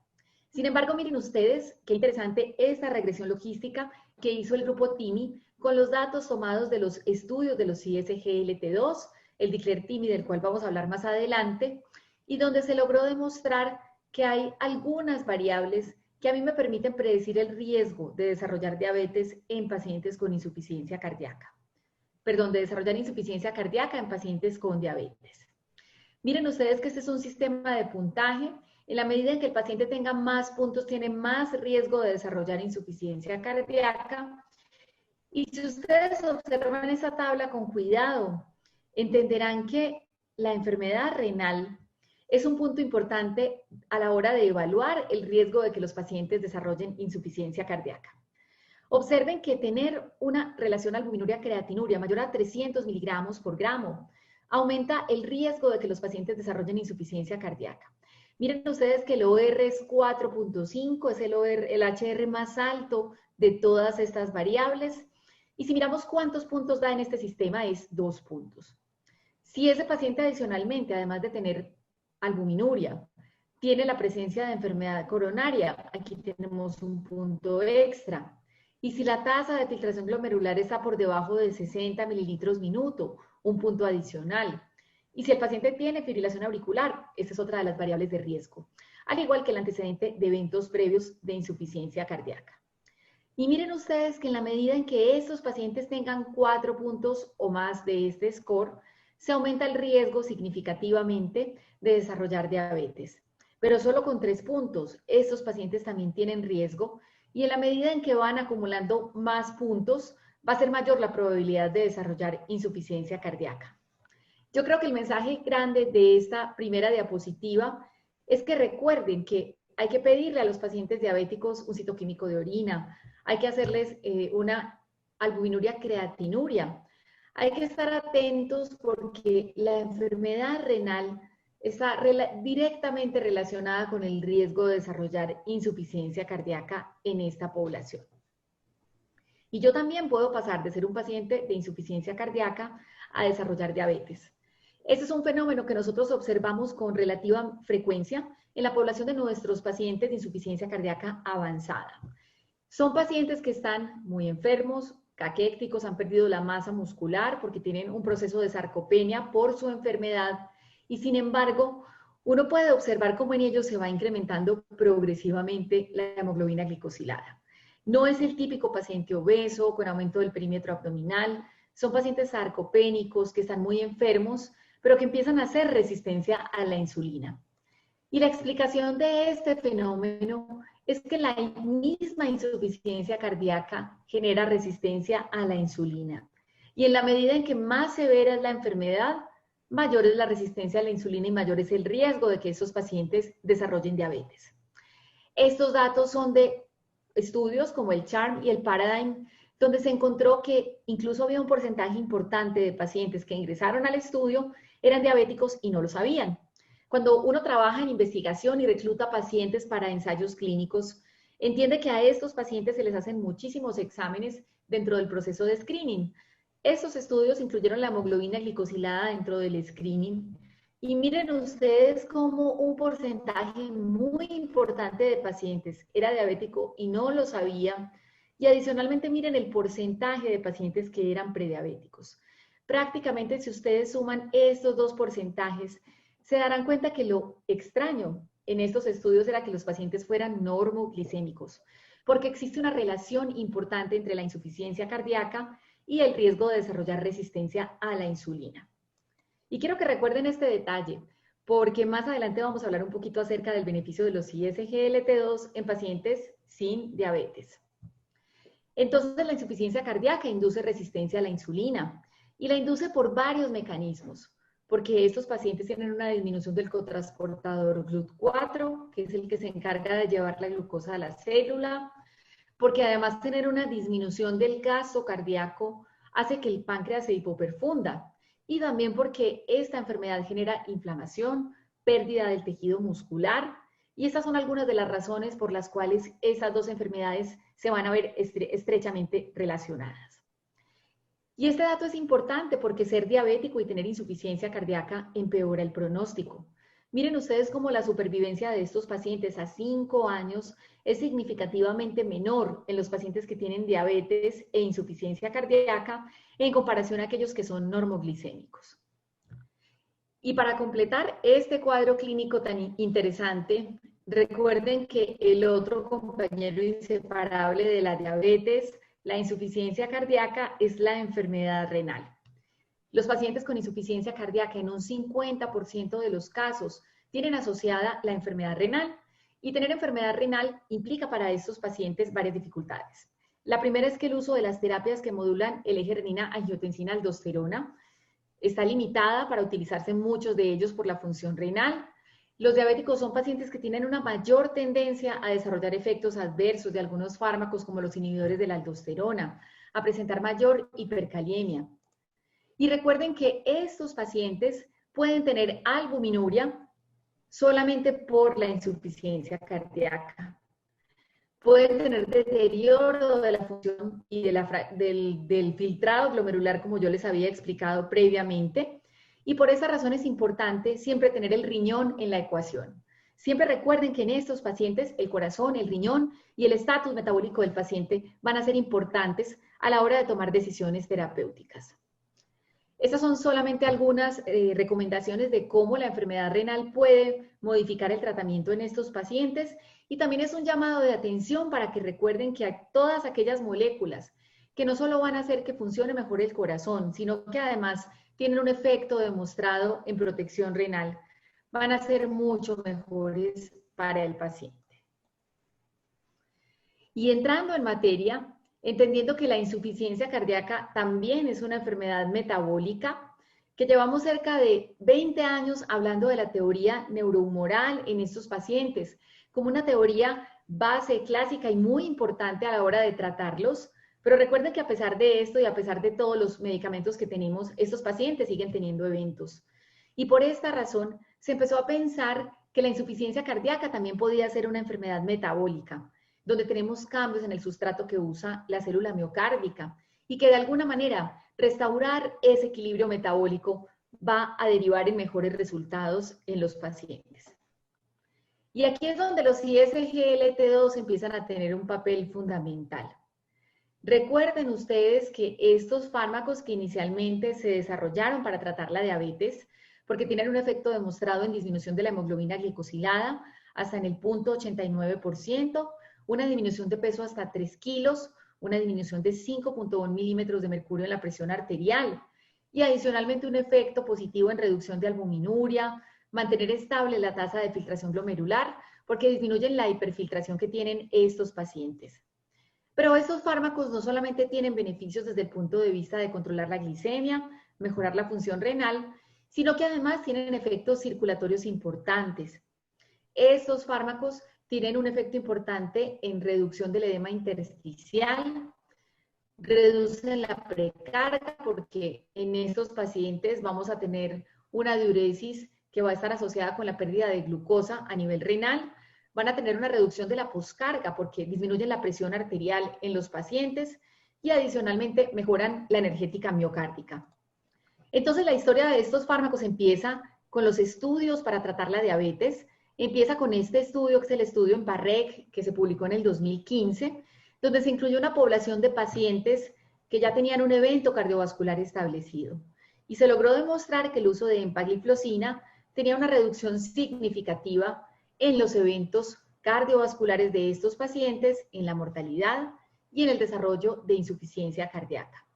Sin embargo, miren ustedes qué interesante esta regresión logística que hizo el grupo TIMI con los datos tomados de los estudios de los ISGLT2, el DECLARE-TIMI, del cual vamos a hablar más adelante, y donde se logró demostrar que hay algunas variables que a mí me permiten predecir el riesgo de desarrollar diabetes en pacientes con insuficiencia cardíaca. Perdón, de desarrollar insuficiencia cardíaca en pacientes con diabetes. Miren ustedes que este es un sistema de puntaje. En la medida en que el paciente tenga más puntos, tiene más riesgo de desarrollar insuficiencia cardíaca. Y si ustedes observan esa tabla con cuidado, entenderán que la enfermedad renal es un punto importante a la hora de evaluar el riesgo de que los pacientes desarrollen insuficiencia cardíaca. Observen que tener una relación albuminuria-creatinuria mayor a 300 miligramos por gramo aumenta el riesgo de que los pacientes desarrollen insuficiencia cardíaca. Miren ustedes que el OR es 4.5, es el HR más alto de todas estas variables. Y si miramos cuántos puntos da en este sistema, es 2 puntos. Si ese paciente adicionalmente, además de tener albuminuria, tiene la presencia de enfermedad coronaria, aquí tenemos un punto extra. Y si la tasa de filtración glomerular está por debajo de 60 mililitros minuto, un punto adicional. Y si el paciente tiene fibrilación auricular, esta es otra de las variables de riesgo, al igual que el antecedente de eventos previos de insuficiencia cardíaca. Y miren ustedes que en la medida en que estos pacientes tengan 4 puntos o más de este score, se aumenta el riesgo significativamente de desarrollar diabetes. Pero solo con 3 puntos, estos pacientes también tienen riesgo y en la medida en que van acumulando más puntos, va a ser mayor la probabilidad de desarrollar insuficiencia cardíaca. Yo creo que el mensaje grande de esta primera diapositiva es que recuerden que hay que pedirle a los pacientes diabéticos un citoquímico de orina, hay que hacerles una albuminuria creatinuria. Hay que estar atentos porque la enfermedad renal está directamente relacionada con el riesgo de desarrollar insuficiencia cardíaca en esta población. Y yo también puedo pasar de ser un paciente de insuficiencia cardíaca a desarrollar diabetes. Este es un fenómeno que nosotros observamos con relativa frecuencia en la población de nuestros pacientes de insuficiencia cardíaca avanzada. Son pacientes que están muy enfermos, caquécticos, han perdido la masa muscular porque tienen un proceso de sarcopenia por su enfermedad y sin embargo uno puede observar cómo en ellos se va incrementando progresivamente la hemoglobina glicosilada. No es el típico paciente obeso con aumento del perímetro abdominal, son pacientes sarcopénicos que están muy enfermos, pero que empiezan a hacer resistencia a la insulina. Y la explicación de este fenómeno es que la misma insuficiencia cardíaca genera resistencia a la insulina. Y en la medida en que más severa es la enfermedad, mayor es la resistencia a la insulina y mayor es el riesgo de que esos pacientes desarrollen diabetes. Estos datos son de estudios como el CHARM y el PARADIGM, donde se encontró que incluso había un porcentaje importante de pacientes que ingresaron al estudio, eran diabéticos y no lo sabían. Cuando uno trabaja en investigación y recluta pacientes para ensayos clínicos, entiende que a estos pacientes se les hacen muchísimos exámenes dentro del proceso de screening. Estos estudios incluyeron la hemoglobina glicosilada dentro del screening. Y miren ustedes cómo un porcentaje muy importante de pacientes era diabético y no lo sabía. Y adicionalmente miren el porcentaje de pacientes que eran prediabéticos. Prácticamente si ustedes suman estos dos porcentajes, se darán cuenta que lo extraño en estos estudios era que los pacientes fueran normoglicémicos, porque existe una relación importante entre la insuficiencia cardíaca y el riesgo de desarrollar resistencia a la insulina. Y quiero que recuerden este detalle, porque más adelante vamos a hablar un poquito acerca del beneficio de los ISGLT2 en pacientes sin diabetes. Entonces, la insuficiencia cardíaca induce resistencia a la insulina y la induce por varios mecanismos, porque estos pacientes tienen una disminución del cotransportador GLUT4, que es el que se encarga de llevar la glucosa a la célula, porque además tener una disminución del gasto cardíaco hace que el páncreas se hipoperfunda, y también porque esta enfermedad genera inflamación, pérdida del tejido muscular, y estas son algunas de las razones por las cuales esas dos enfermedades se van a ver estrechamente relacionadas. Y este dato es importante porque ser diabético y tener insuficiencia cardíaca empeora el pronóstico. Miren ustedes cómo la supervivencia de estos pacientes a 5 años es significativamente menor en los pacientes que tienen diabetes e insuficiencia cardíaca en comparación a aquellos que son normoglicémicos. Y para completar este cuadro clínico tan interesante, recuerden que el otro compañero inseparable de la diabetes, la insuficiencia cardíaca, es la enfermedad renal. Los pacientes con insuficiencia cardíaca en un 50% de los casos tienen asociada la enfermedad renal, y tener enfermedad renal implica para estos pacientes varias dificultades. La primera es que el uso de las terapias que modulan el eje renina-angiotensina-aldosterona está limitada para utilizarse muchos de ellos por la función renal. Los diabéticos son pacientes que tienen una mayor tendencia a desarrollar efectos adversos de algunos fármacos como los inhibidores de la aldosterona, a presentar mayor hipercaliemia. Y recuerden que estos pacientes pueden tener albuminuria solamente por la insuficiencia cardíaca. Pueden tener deterioro de la función y del filtrado glomerular, como yo les había explicado previamente. Y por esa razón es importante siempre tener el riñón en la ecuación. Siempre recuerden que en estos pacientes el corazón, el riñón y el estatus metabólico del paciente van a ser importantes a la hora de tomar decisiones terapéuticas. Estas son solamente algunas recomendaciones de cómo la enfermedad renal puede modificar el tratamiento en estos pacientes, y también es un llamado de atención para que recuerden que a todas aquellas moléculas que no solo van a hacer que funcione mejor el corazón, sino que además tienen un efecto demostrado en protección renal, van a ser mucho mejores para el paciente. Y entrando en materia, entendiendo que la insuficiencia cardíaca también es una enfermedad metabólica, que llevamos cerca de 20 años hablando de la teoría neurohumoral en estos pacientes, como una teoría base clásica y muy importante a la hora de tratarlos. Pero recuerden que a pesar de esto y a pesar de todos los medicamentos que tenemos, estos pacientes siguen teniendo eventos. Y por esta razón se empezó a pensar que la insuficiencia cardíaca también podía ser una enfermedad metabólica, donde tenemos cambios en el sustrato que usa la célula miocárdica y que de alguna manera restaurar ese equilibrio metabólico va a derivar en mejores resultados en los pacientes. Y aquí es donde los ISGLT2 empiezan a tener un papel fundamental. Recuerden ustedes que estos fármacos que inicialmente se desarrollaron para tratar la diabetes, porque tienen un efecto demostrado en disminución de la hemoglobina glicosilada hasta en el 0.89%, una disminución de peso hasta 3 kilos, una disminución de 5.1 milímetros de mercurio en la presión arterial y adicionalmente un efecto positivo en reducción de albuminuria, mantener estable la tasa de filtración glomerular, porque disminuyen la hiperfiltración que tienen estos pacientes. Pero estos fármacos no solamente tienen beneficios desde el punto de vista de controlar la glicemia, mejorar la función renal, sino que además tienen efectos circulatorios importantes. Estos fármacos tienen un efecto importante en reducción del edema intersticial, reducen la precarga porque en estos pacientes vamos a tener una diuresis que va a estar asociada con la pérdida de glucosa a nivel renal, van a tener una reducción de la poscarga porque disminuyen la presión arterial en los pacientes y adicionalmente mejoran la energética miocárdica. Entonces la historia de estos fármacos empieza con los estudios para tratar la diabetes, empieza con este estudio que es el estudio en PARREC que se publicó en el 2015, donde se incluyó una población de pacientes que ya tenían un evento cardiovascular establecido. Y se logró demostrar que el uso de empagliflozina tenía una reducción significativa en los eventos cardiovasculares de estos pacientes, en la mortalidad y en el desarrollo de insuficiencia cardíaca.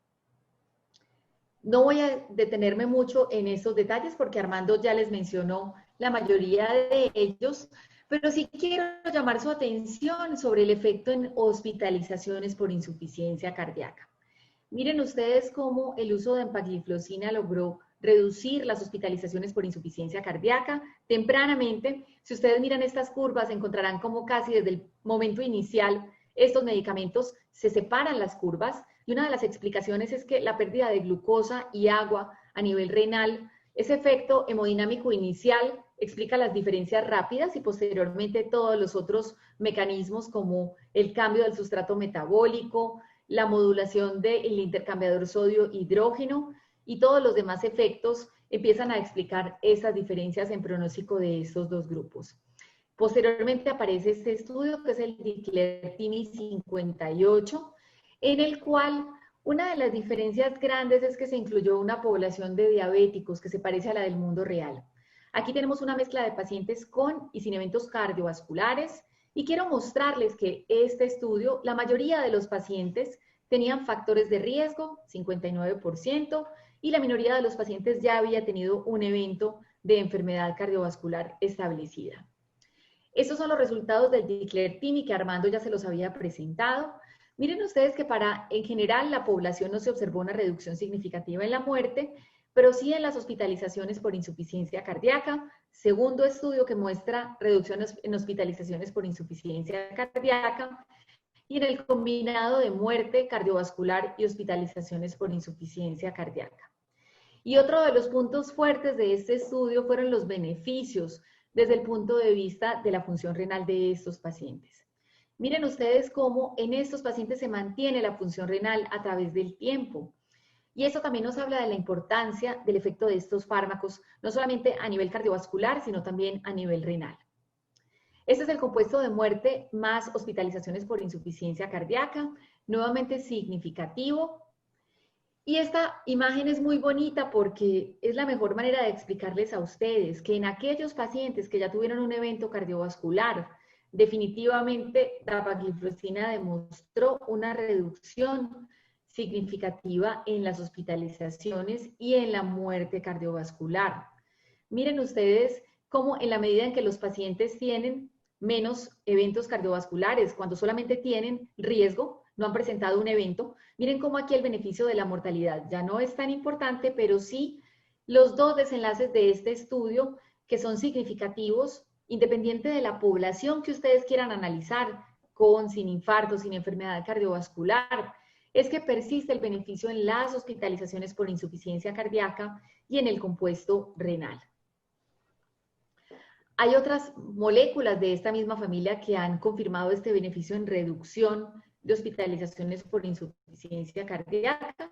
No voy a detenerme mucho en estos detalles porque Armando ya les mencionó la mayoría de ellos, pero sí quiero llamar su atención sobre el efecto en hospitalizaciones por insuficiencia cardíaca. Miren ustedes cómo el uso de empagliflozina logró reducir las hospitalizaciones por insuficiencia cardíaca tempranamente. Si ustedes miran estas curvas, encontrarán cómo casi desde el momento inicial estos medicamentos se separan las curvas, y una de las explicaciones es que la pérdida de glucosa y agua a nivel renal, ese efecto hemodinámico inicial explica las diferencias rápidas y posteriormente todos los otros mecanismos como el cambio del sustrato metabólico, la modulación del intercambiador sodio-hidrógeno y todos los demás efectos empiezan a explicar esas diferencias en pronóstico de estos dos grupos. Posteriormente aparece este estudio que es el Diclertimi 58, en el cual una de las diferencias grandes es que se incluyó una población de diabéticos que se parece a la del mundo real. Aquí tenemos una mezcla de pacientes con y sin eventos cardiovasculares y quiero mostrarles que este estudio, la mayoría de los pacientes tenían factores de riesgo, 59%, y la minoría de los pacientes ya había tenido un evento de enfermedad cardiovascular establecida. Estos son los resultados del Diclertimi que Armando ya se los había presentado. Miren ustedes que en general la población no se observó una reducción significativa en la muerte, pero sí en las hospitalizaciones por insuficiencia cardíaca. Segundo estudio que muestra reducciones en hospitalizaciones por insuficiencia cardíaca y en el combinado de muerte cardiovascular y hospitalizaciones por insuficiencia cardíaca. Y otro de los puntos fuertes de este estudio fueron los beneficios desde el punto de vista de la función renal de estos pacientes. Miren ustedes cómo en estos pacientes se mantiene la función renal a través del tiempo. Y eso también nos habla de la importancia del efecto de estos fármacos, no solamente a nivel cardiovascular, sino también a nivel renal. Este es el compuesto de muerte más hospitalizaciones por insuficiencia cardíaca, nuevamente significativo. Y esta imagen es muy bonita porque es la mejor manera de explicarles a ustedes que en aquellos pacientes que ya tuvieron un evento cardiovascular, definitivamente la dapagliflozina demostró una reducción significativa en las hospitalizaciones y en la muerte cardiovascular. Miren ustedes cómo en la medida en que los pacientes tienen menos eventos cardiovasculares cuando solamente tienen riesgo, no han presentado un evento. Miren cómo aquí el beneficio de la mortalidad ya no es tan importante, pero sí los dos desenlaces de este estudio que son significativos, independiente de la población que ustedes quieran analizar, con, sin infarto, sin enfermedad cardiovascular, es que persiste el beneficio en las hospitalizaciones por insuficiencia cardíaca y en el compuesto renal. Hay otras moléculas de esta misma familia que han confirmado este beneficio en reducción de hospitalizaciones por insuficiencia cardíaca,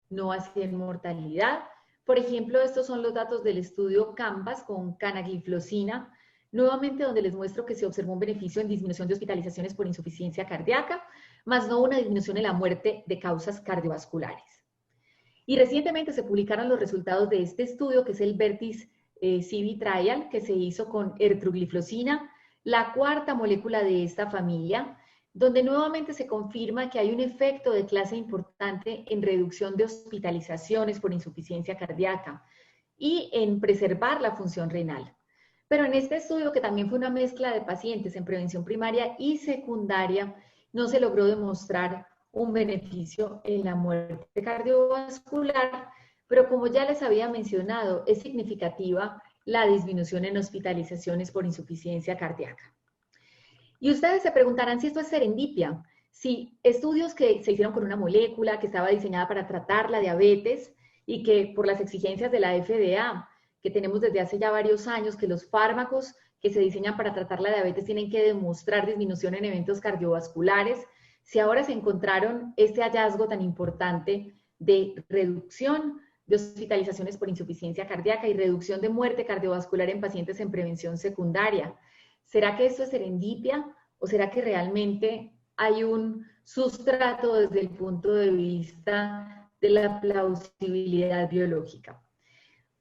no así en mortalidad. Por ejemplo, estos son los datos del estudio CANVAS con canagliflozina, nuevamente donde les muestro que se observó un beneficio en disminución de hospitalizaciones por insuficiencia cardíaca, más no una disminución en la muerte de causas cardiovasculares. Y recientemente se publicaron los resultados de este estudio, que es el VERTIS CV Trial, que se hizo con ertugliflozina, la cuarta molécula de esta familia, donde nuevamente se confirma que hay un efecto de clase importante en reducción de hospitalizaciones por insuficiencia cardíaca y en preservar la función renal. Pero en este estudio, que también fue una mezcla de pacientes en prevención primaria y secundaria, no se logró demostrar un beneficio en la muerte cardiovascular, pero como ya les había mencionado, es significativa la disminución en hospitalizaciones por insuficiencia cardíaca. Y ustedes se preguntarán si esto es serendipia, si estudios que se hicieron con una molécula que estaba diseñada para tratar la diabetes y que por las exigencias de la FDA, que tenemos desde hace ya varios años, que los fármacos que se diseñan para tratar la diabetes tienen que demostrar disminución en eventos cardiovasculares, si ahora se encontraron este hallazgo tan importante de reducción de hospitalizaciones por insuficiencia cardíaca y reducción de muerte cardiovascular en pacientes en prevención secundaria. ¿Será que esto es serendipia o será que realmente hay un sustrato desde el punto de vista de la plausibilidad biológica?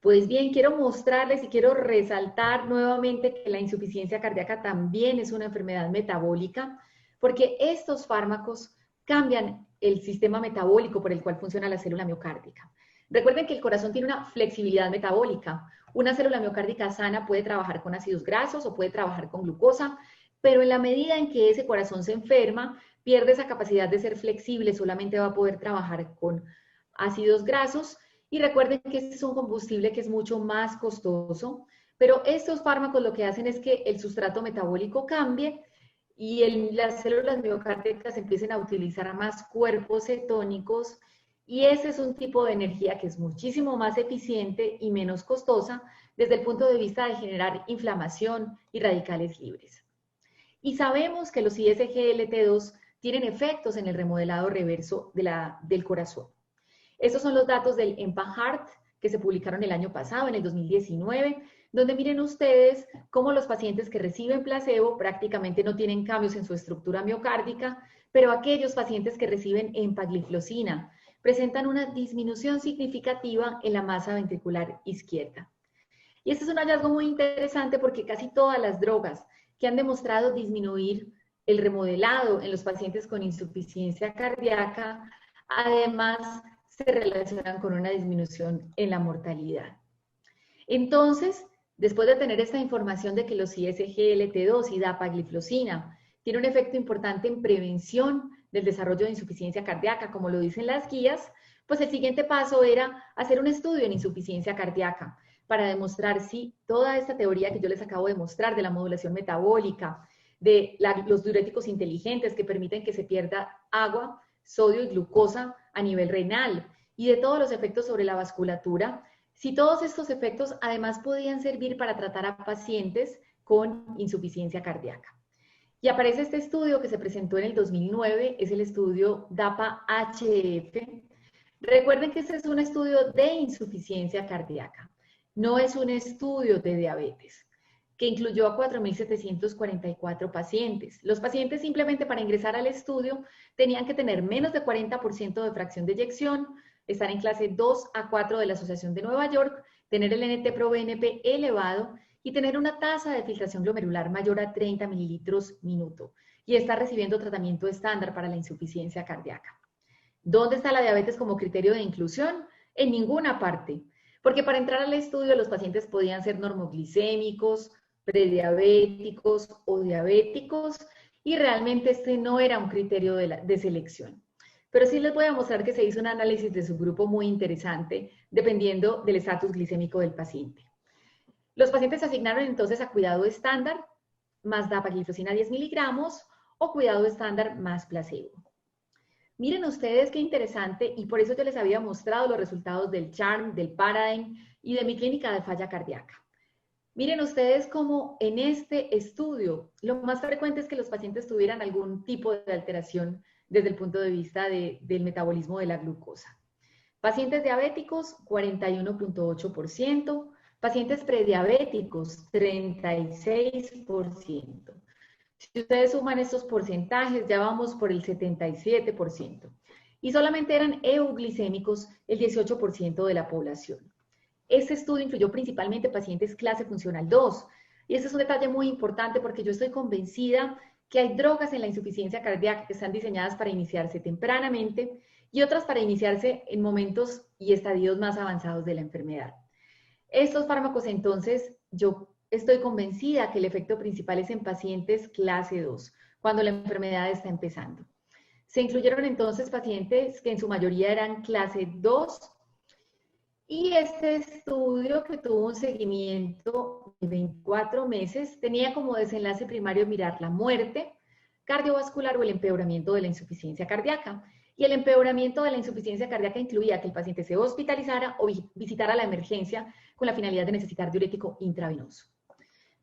Pues bien, quiero mostrarles y quiero resaltar nuevamente que la insuficiencia cardíaca también es una enfermedad metabólica, porque estos fármacos cambian el sistema metabólico por el cual funciona la célula miocárdica. Recuerden que el corazón tiene una flexibilidad metabólica. Una célula miocárdica sana puede trabajar con ácidos grasos o puede trabajar con glucosa, pero en la medida en que ese corazón se enferma, pierde esa capacidad de ser flexible, solamente va a poder trabajar con ácidos grasos. Y recuerden que este es un combustible que es mucho más costoso, pero estos fármacos lo que hacen es que el sustrato metabólico cambie y las células miocárdicas empiecen a utilizar más cuerpos cetónicos, y ese es un tipo de energía que es muchísimo más eficiente y menos costosa desde el punto de vista de generar inflamación y radicales libres. Y sabemos que los ISGLT2 tienen efectos en el remodelado reverso del corazón. Estos son los datos del EMPA-HEART que se publicaron el año pasado, en el 2019, donde miren ustedes cómo los pacientes que reciben placebo prácticamente no tienen cambios en su estructura miocárdica, pero aquellos pacientes que reciben empagliflozina presentan una disminución significativa en la masa ventricular izquierda. Y este es un hallazgo muy interesante porque casi todas las drogas que han demostrado disminuir el remodelado en los pacientes con insuficiencia cardíaca, además se relacionan con una disminución en la mortalidad. Entonces, después de tener esta información de que los ISGLT2 y dapagliflozina tienen un efecto importante en prevención del desarrollo de insuficiencia cardíaca, como lo dicen las guías, pues el siguiente paso era hacer un estudio en insuficiencia cardíaca para demostrar si toda esta teoría que yo les acabo de mostrar de la modulación metabólica, de los diuréticos inteligentes que permiten que se pierda agua, sodio y glucosa a nivel renal, y de todos los efectos sobre la vasculatura, si todos estos efectos además podían servir para tratar a pacientes con insuficiencia cardíaca. Y aparece este estudio que se presentó en el 2009, es el estudio DAPA-HF. Recuerden que este es un estudio de insuficiencia cardíaca, no es un estudio de diabetes, que incluyó a 4.744 pacientes. Los pacientes simplemente para ingresar al estudio tenían que tener menos de 40% de fracción de eyección, estar en clase 2 a 4 de la Asociación de Nueva York, tener el NT-proBNP elevado y tener una tasa de filtración glomerular mayor a 30 mililitros minuto y estar recibiendo tratamiento estándar para la insuficiencia cardíaca. ¿Dónde está la diabetes como criterio de inclusión? En ninguna parte, porque para entrar al estudio los pacientes podían ser normoglicémicos, prediabéticos o diabéticos, y realmente este no era un criterio de selección. Pero sí les voy a mostrar que se hizo un análisis de subgrupo muy interesante, dependiendo del estatus glicémico del paciente. Los pacientes se asignaron entonces a cuidado estándar, más dapagliflozina 10 miligramos, o cuidado estándar más placebo. Miren ustedes qué interesante, y por eso yo les había mostrado los resultados del CHARM, del PARADIGM y de mi clínica de falla cardíaca. Miren ustedes cómo en este estudio lo más frecuente es que los pacientes tuvieran algún tipo de alteración desde el punto de vista del metabolismo de la glucosa. Pacientes diabéticos, 41.8%, pacientes prediabéticos, 36%. Si ustedes suman estos porcentajes, ya vamos por el 77%. Y solamente eran euglicémicos el 18% de la población. Este estudio incluyó principalmente pacientes clase funcional 2. Y este es un detalle muy importante porque yo estoy convencida que hay drogas en la insuficiencia cardíaca que están diseñadas para iniciarse tempranamente y otras para iniciarse en momentos y estadios más avanzados de la enfermedad. Estos fármacos, entonces, yo estoy convencida que el efecto principal es en pacientes clase 2, cuando la enfermedad está empezando. Se incluyeron entonces pacientes que en su mayoría eran clase 2, y este estudio, que tuvo un seguimiento de 24 meses, tenía como desenlace primario mirar la muerte cardiovascular o el empeoramiento de la insuficiencia cardíaca. Y el empeoramiento de la insuficiencia cardíaca incluía que el paciente se hospitalizara o visitara la emergencia con la finalidad de necesitar diurético intravenoso.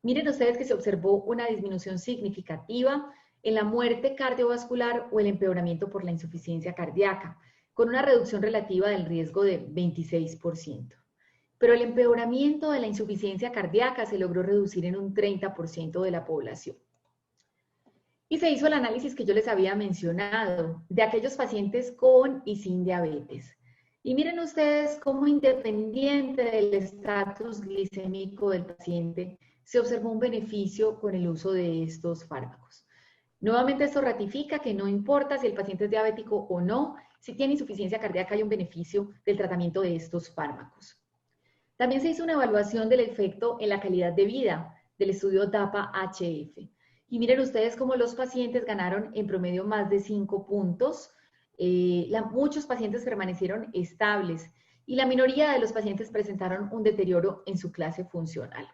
Miren ustedes que se observó una disminución significativa en la muerte cardiovascular o el empeoramiento por la insuficiencia cardíaca, con una reducción relativa del riesgo de 26%. Pero el empeoramiento de la insuficiencia cardíaca se logró reducir en un 30% de la población. Y se hizo el análisis que yo les había mencionado de aquellos pacientes con y sin diabetes. Y miren ustedes cómo, independiente del estatus glicémico del paciente, se observó un beneficio con el uso de estos fármacos. Nuevamente esto ratifica que no importa si el paciente es diabético o no, si tiene insuficiencia cardíaca hay un beneficio del tratamiento de estos fármacos. También se hizo una evaluación del efecto en la calidad de vida del estudio DAPA-HF. Y miren ustedes cómo los pacientes ganaron en promedio más de 5 puntos. Muchos pacientes permanecieron estables y la minoría de los pacientes presentaron un deterioro en su clase funcional.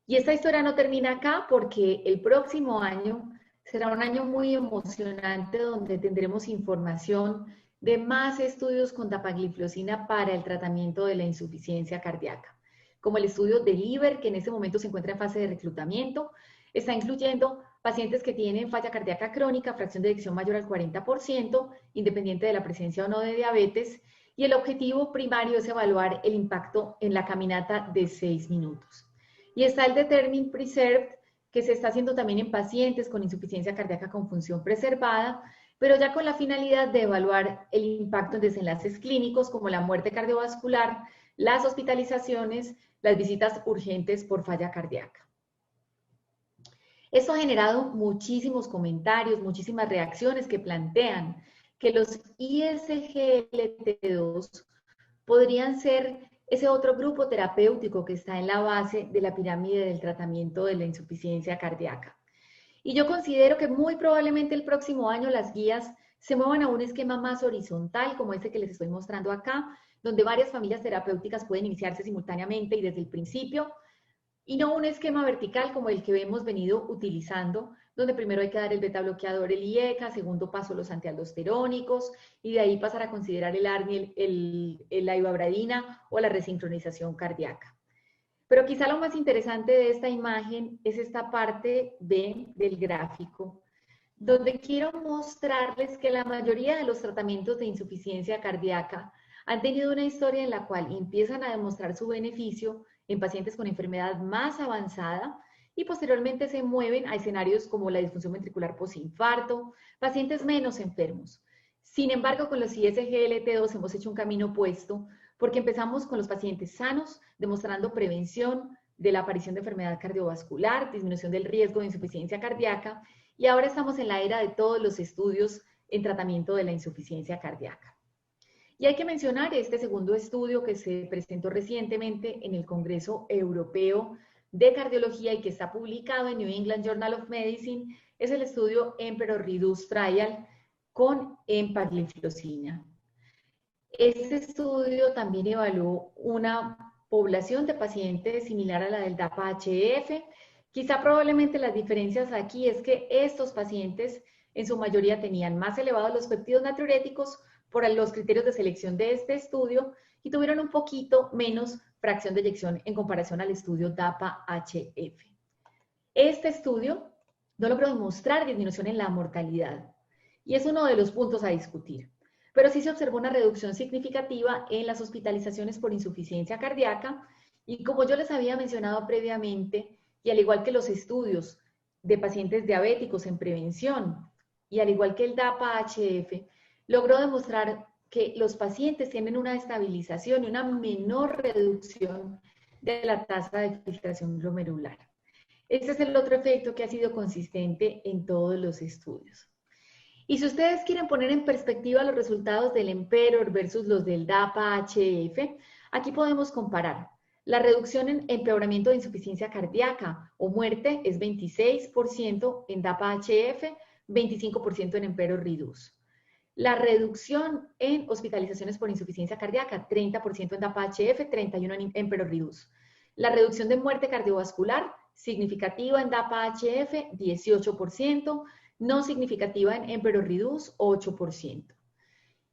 Y esta historia no termina acá, porque el próximo año será un año muy emocionante donde tendremos información de más estudios con dapagliflozina para el tratamiento de la insuficiencia cardíaca, como el estudio de LIVER, que en este momento se encuentra en fase de reclutamiento. Está incluyendo pacientes que tienen falla cardíaca crónica, fracción de eyección mayor al 40%, independiente de la presencia o no de diabetes, y el objetivo primario es evaluar el impacto en la caminata de 6 minutos. Y está el Determine Preserved, que se está haciendo también en pacientes con insuficiencia cardíaca con función preservada, pero ya con la finalidad de evaluar el impacto en desenlaces clínicos como la muerte cardiovascular, las hospitalizaciones, las visitas urgentes por falla cardíaca. Esto ha generado muchísimos comentarios, muchísimas reacciones que plantean que los ISGLT2 podrían ser ese otro grupo terapéutico que está en la base de la pirámide del tratamiento de la insuficiencia cardíaca. Y yo considero que muy probablemente el próximo año las guías se muevan a un esquema más horizontal, como este que les estoy mostrando acá, donde varias familias terapéuticas pueden iniciarse simultáneamente y desde el principio, y no un esquema vertical como el que hemos venido utilizando, donde primero hay que dar el beta bloqueador, el IECA, segundo paso los antialdosterónicos, y de ahí pasar a considerar el ARNI, la ivabradina o la resincronización cardíaca. Pero quizá lo más interesante de esta imagen es esta parte B del gráfico, donde quiero mostrarles que la mayoría de los tratamientos de insuficiencia cardíaca han tenido una historia en la cual empiezan a demostrar su beneficio en pacientes con enfermedad más avanzada y posteriormente se mueven a escenarios como la disfunción ventricular postinfarto, pacientes menos enfermos. Sin embargo, con los ISGLT2 hemos hecho un camino opuesto, porque empezamos con los pacientes sanos, demostrando prevención de la aparición de enfermedad cardiovascular, disminución del riesgo de insuficiencia cardíaca, y ahora estamos en la era de todos los estudios en tratamiento de la insuficiencia cardíaca. Y hay que mencionar este segundo estudio que se presentó recientemente en el Congreso Europeo de cardiología y que está publicado en New England Journal of Medicine es el estudio Emperor Reduce Trial con empagliflozina. Este estudio también evaluó una población de pacientes similar a la del DAPA-HF. Quizá probablemente las diferencias aquí es que estos pacientes en su mayoría tenían más elevados los péptidos natriuréticos por los criterios de selección de este estudio y tuvieron un poquito menos fracción de eyección en comparación al estudio DAPA-HF. Este estudio no logró demostrar disminución en la mortalidad y es uno de los puntos a discutir, pero sí se observó una reducción significativa en las hospitalizaciones por insuficiencia cardíaca y como yo les había mencionado previamente, y al igual que los estudios de pacientes diabéticos en prevención y al igual que el DAPA-HF, logró demostrar que los pacientes tienen una estabilización y una menor reducción de la tasa de filtración glomerular. Este es el otro efecto que ha sido consistente en todos los estudios. Y si ustedes quieren poner en perspectiva los resultados del Emperor versus los del DAPA-HF, aquí podemos comparar. La reducción en empeoramiento de insuficiencia cardíaca o muerte es 26% en DAPA-HF, 25% en Emperor Reduce. La reducción en hospitalizaciones por insuficiencia cardíaca, 30% en DAPA-HF, 31% en Emperor Reduce. La reducción de muerte cardiovascular, significativa en DAPA-HF, 18%, no significativa en Emperor Reduce, 8%.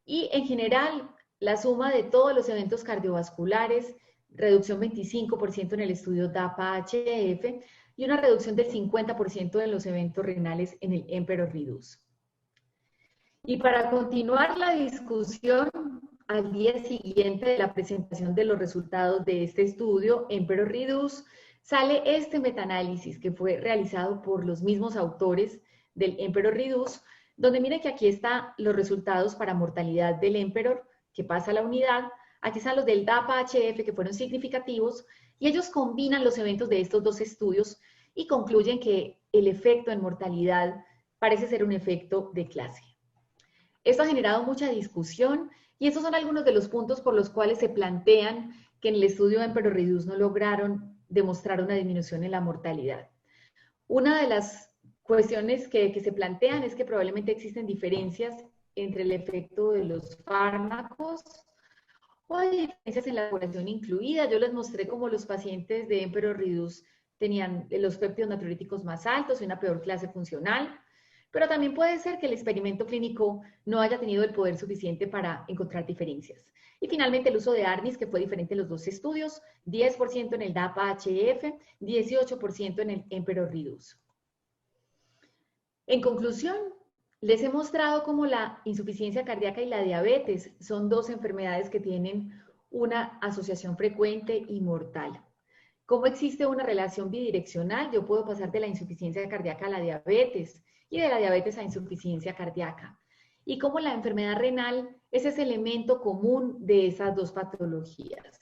Y en general, la suma de todos los eventos cardiovasculares, reducción 25% en el estudio DAPA-HF y una reducción del 50% en los eventos renales en el Emperor Reduce. Y para continuar la discusión, al día siguiente de la presentación de los resultados de este estudio, Emperor Reduce, sale este metaanálisis que fue realizado por los mismos autores del Emperor Reduce, donde miren que aquí están los resultados para mortalidad del Emperor, que pasa a la unidad. Aquí están los del DAPA-HF, que fueron significativos, y ellos combinan los eventos de estos dos estudios y concluyen que el efecto en mortalidad parece ser un efecto de clase. Esto ha generado mucha discusión y estos son algunos de los puntos por los cuales se plantean que en el estudio Emperor Reduce no lograron demostrar una disminución en la mortalidad. Una de las cuestiones que se plantean es que probablemente existen diferencias entre el efecto de los fármacos o hay diferencias en la población incluida. Yo les mostré cómo los pacientes de Emperor Reduce tenían los péptidos natriuréticos más altos y una peor clase funcional, pero también puede ser que el experimento clínico no haya tenido el poder suficiente para encontrar diferencias. Y finalmente el uso de ARNIS, que fue diferente en los dos estudios, 10% en el DAPA-HF, 18% en el Emperor Reduce. En conclusión, les he mostrado cómo la insuficiencia cardíaca y la diabetes son dos enfermedades que tienen una asociación frecuente y mortal. Cómo existe una relación bidireccional, yo puedo pasar de la insuficiencia cardíaca a la diabetes y de la diabetes a insuficiencia cardíaca. Y cómo la enfermedad renal es ese elemento común de esas dos patologías.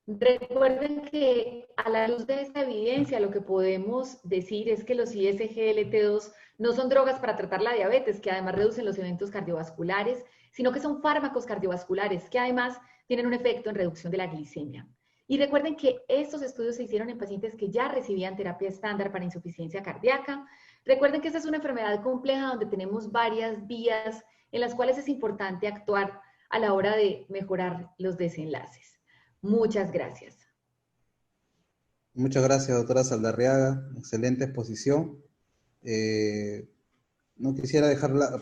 Recuerden que a la luz de esta evidencia lo que podemos decir es que los ISGLT2 no son drogas para tratar la diabetes, que además reducen los eventos cardiovasculares, sino que son fármacos cardiovasculares, que además tienen un efecto en reducción de la glicemia. Y recuerden que estos estudios se hicieron en pacientes que ya recibían terapia estándar para insuficiencia cardíaca. Recuerden que esta es una enfermedad compleja donde tenemos varias vías en las cuales es importante actuar a la hora de mejorar los desenlaces. Muchas gracias. Muchas gracias, doctora Saldarriaga. Excelente exposición. No quisiera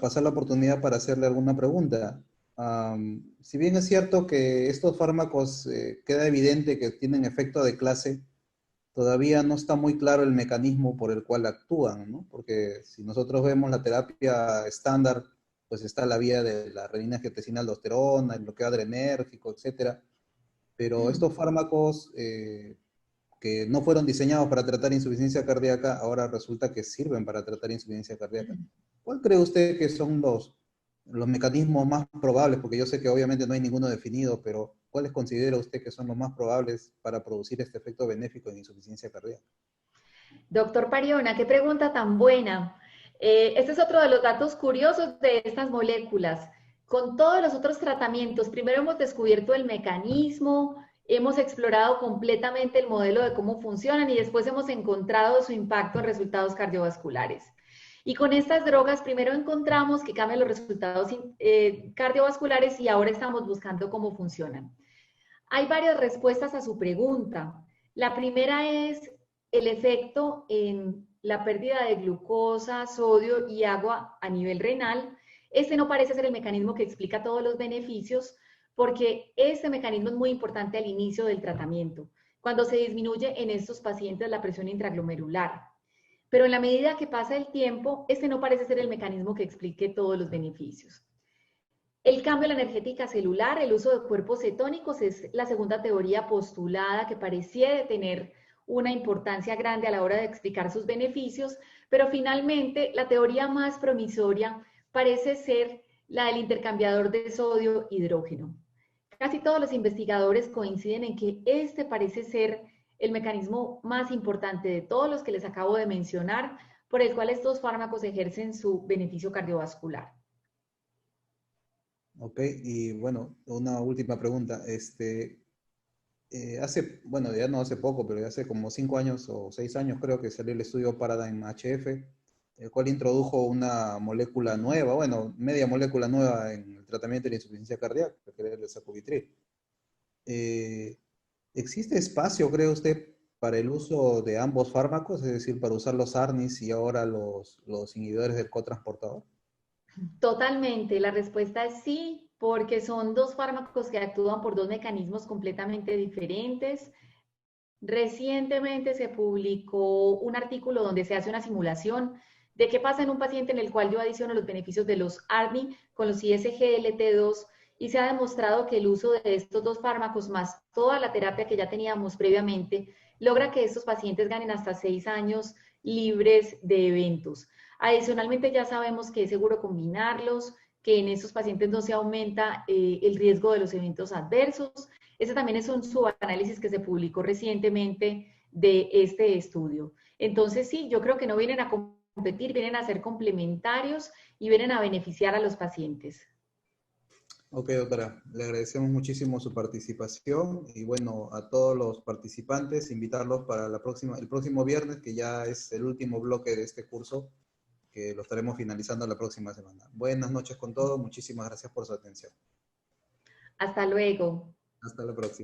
pasar la oportunidad para hacerle alguna pregunta. Si bien es cierto que estos fármacos queda evidente que tienen efecto de clase, todavía no está muy claro el mecanismo por el cual actúan, ¿no? Porque si nosotros vemos la terapia estándar, pues está la vía de la renina-angiotensina aldosterona, el bloqueo adrenérgico, etcétera. Pero estos fármacos que no fueron diseñados para tratar insuficiencia cardíaca, ahora resulta que sirven para tratar insuficiencia cardíaca. ¿Cuál cree usted que son los mecanismos más probables? Porque yo sé que obviamente no hay ninguno definido, pero ¿cuáles considera usted que son los más probables para producir este efecto benéfico en insuficiencia cardíaca? Doctor Pariona, qué pregunta tan buena. Este es otro de los datos curiosos de estas moléculas. Con todos los otros tratamientos, primero hemos descubierto el mecanismo, Hemos explorado completamente el modelo de cómo funcionan y después hemos encontrado su impacto en resultados cardiovasculares. Y con estas drogas primero encontramos que cambian los resultados cardiovasculares y ahora estamos buscando cómo funcionan. Hay varias respuestas a su pregunta. La primera es el efecto en la pérdida de glucosa, sodio y agua a nivel renal. Este no parece ser el mecanismo que explica todos los beneficios, porque este mecanismo es muy importante al inicio del tratamiento, cuando se disminuye en estos pacientes la presión intraglomerular. Pero en la medida que pasa el tiempo, este no parece ser el mecanismo que explique todos los beneficios. El cambio en la energética celular, el uso de cuerpos cetónicos es la segunda teoría postulada que pareciera tener una importancia grande a la hora de explicar sus beneficios, pero finalmente la teoría más promisoria parece ser la del intercambiador de sodio-hidrógeno. Casi todos los investigadores coinciden en que este parece ser el mecanismo más importante de todos los que les acabo de mencionar, por el cual estos fármacos ejercen su beneficio cardiovascular. Ok, y bueno, una última pregunta. Bueno, ya no hace poco, pero ya hace como 5 años o 6 años creo que salió el estudio Paradigm HF, el cual introdujo una molécula nueva, bueno, media molécula nueva en el tratamiento de la insuficiencia cardíaca, que es el sacubitril. ¿Existe espacio, cree usted, para el uso de ambos fármacos, es decir, para usar los ARNIs y ahora los inhibidores del cotransportador? Totalmente, la respuesta es sí, porque son dos fármacos que actúan por dos mecanismos completamente diferentes. Recientemente se publicó un artículo donde se hace una simulación de qué pasa en un paciente en el cual yo adiciono los beneficios de los ARNI con los ISGLT2 y se ha demostrado que el uso de estos dos fármacos más toda la terapia que ya teníamos previamente logra que estos pacientes ganen hasta 6 años libres de eventos. Adicionalmente ya sabemos que es seguro combinarlos, que en estos pacientes no se aumenta el riesgo de los eventos adversos. Ese también es un subanálisis que se publicó recientemente de este estudio. Entonces sí, yo creo que no vienen a competir, vienen a ser complementarios y vienen a beneficiar a los pacientes. Ok, doctora, le agradecemos muchísimo su participación y bueno, a todos los participantes, invitarlos para el próximo viernes, que ya es el último bloque de este curso, que lo estaremos finalizando la próxima semana. Buenas noches con todos, muchísimas gracias por su atención. Hasta luego. Hasta la próxima.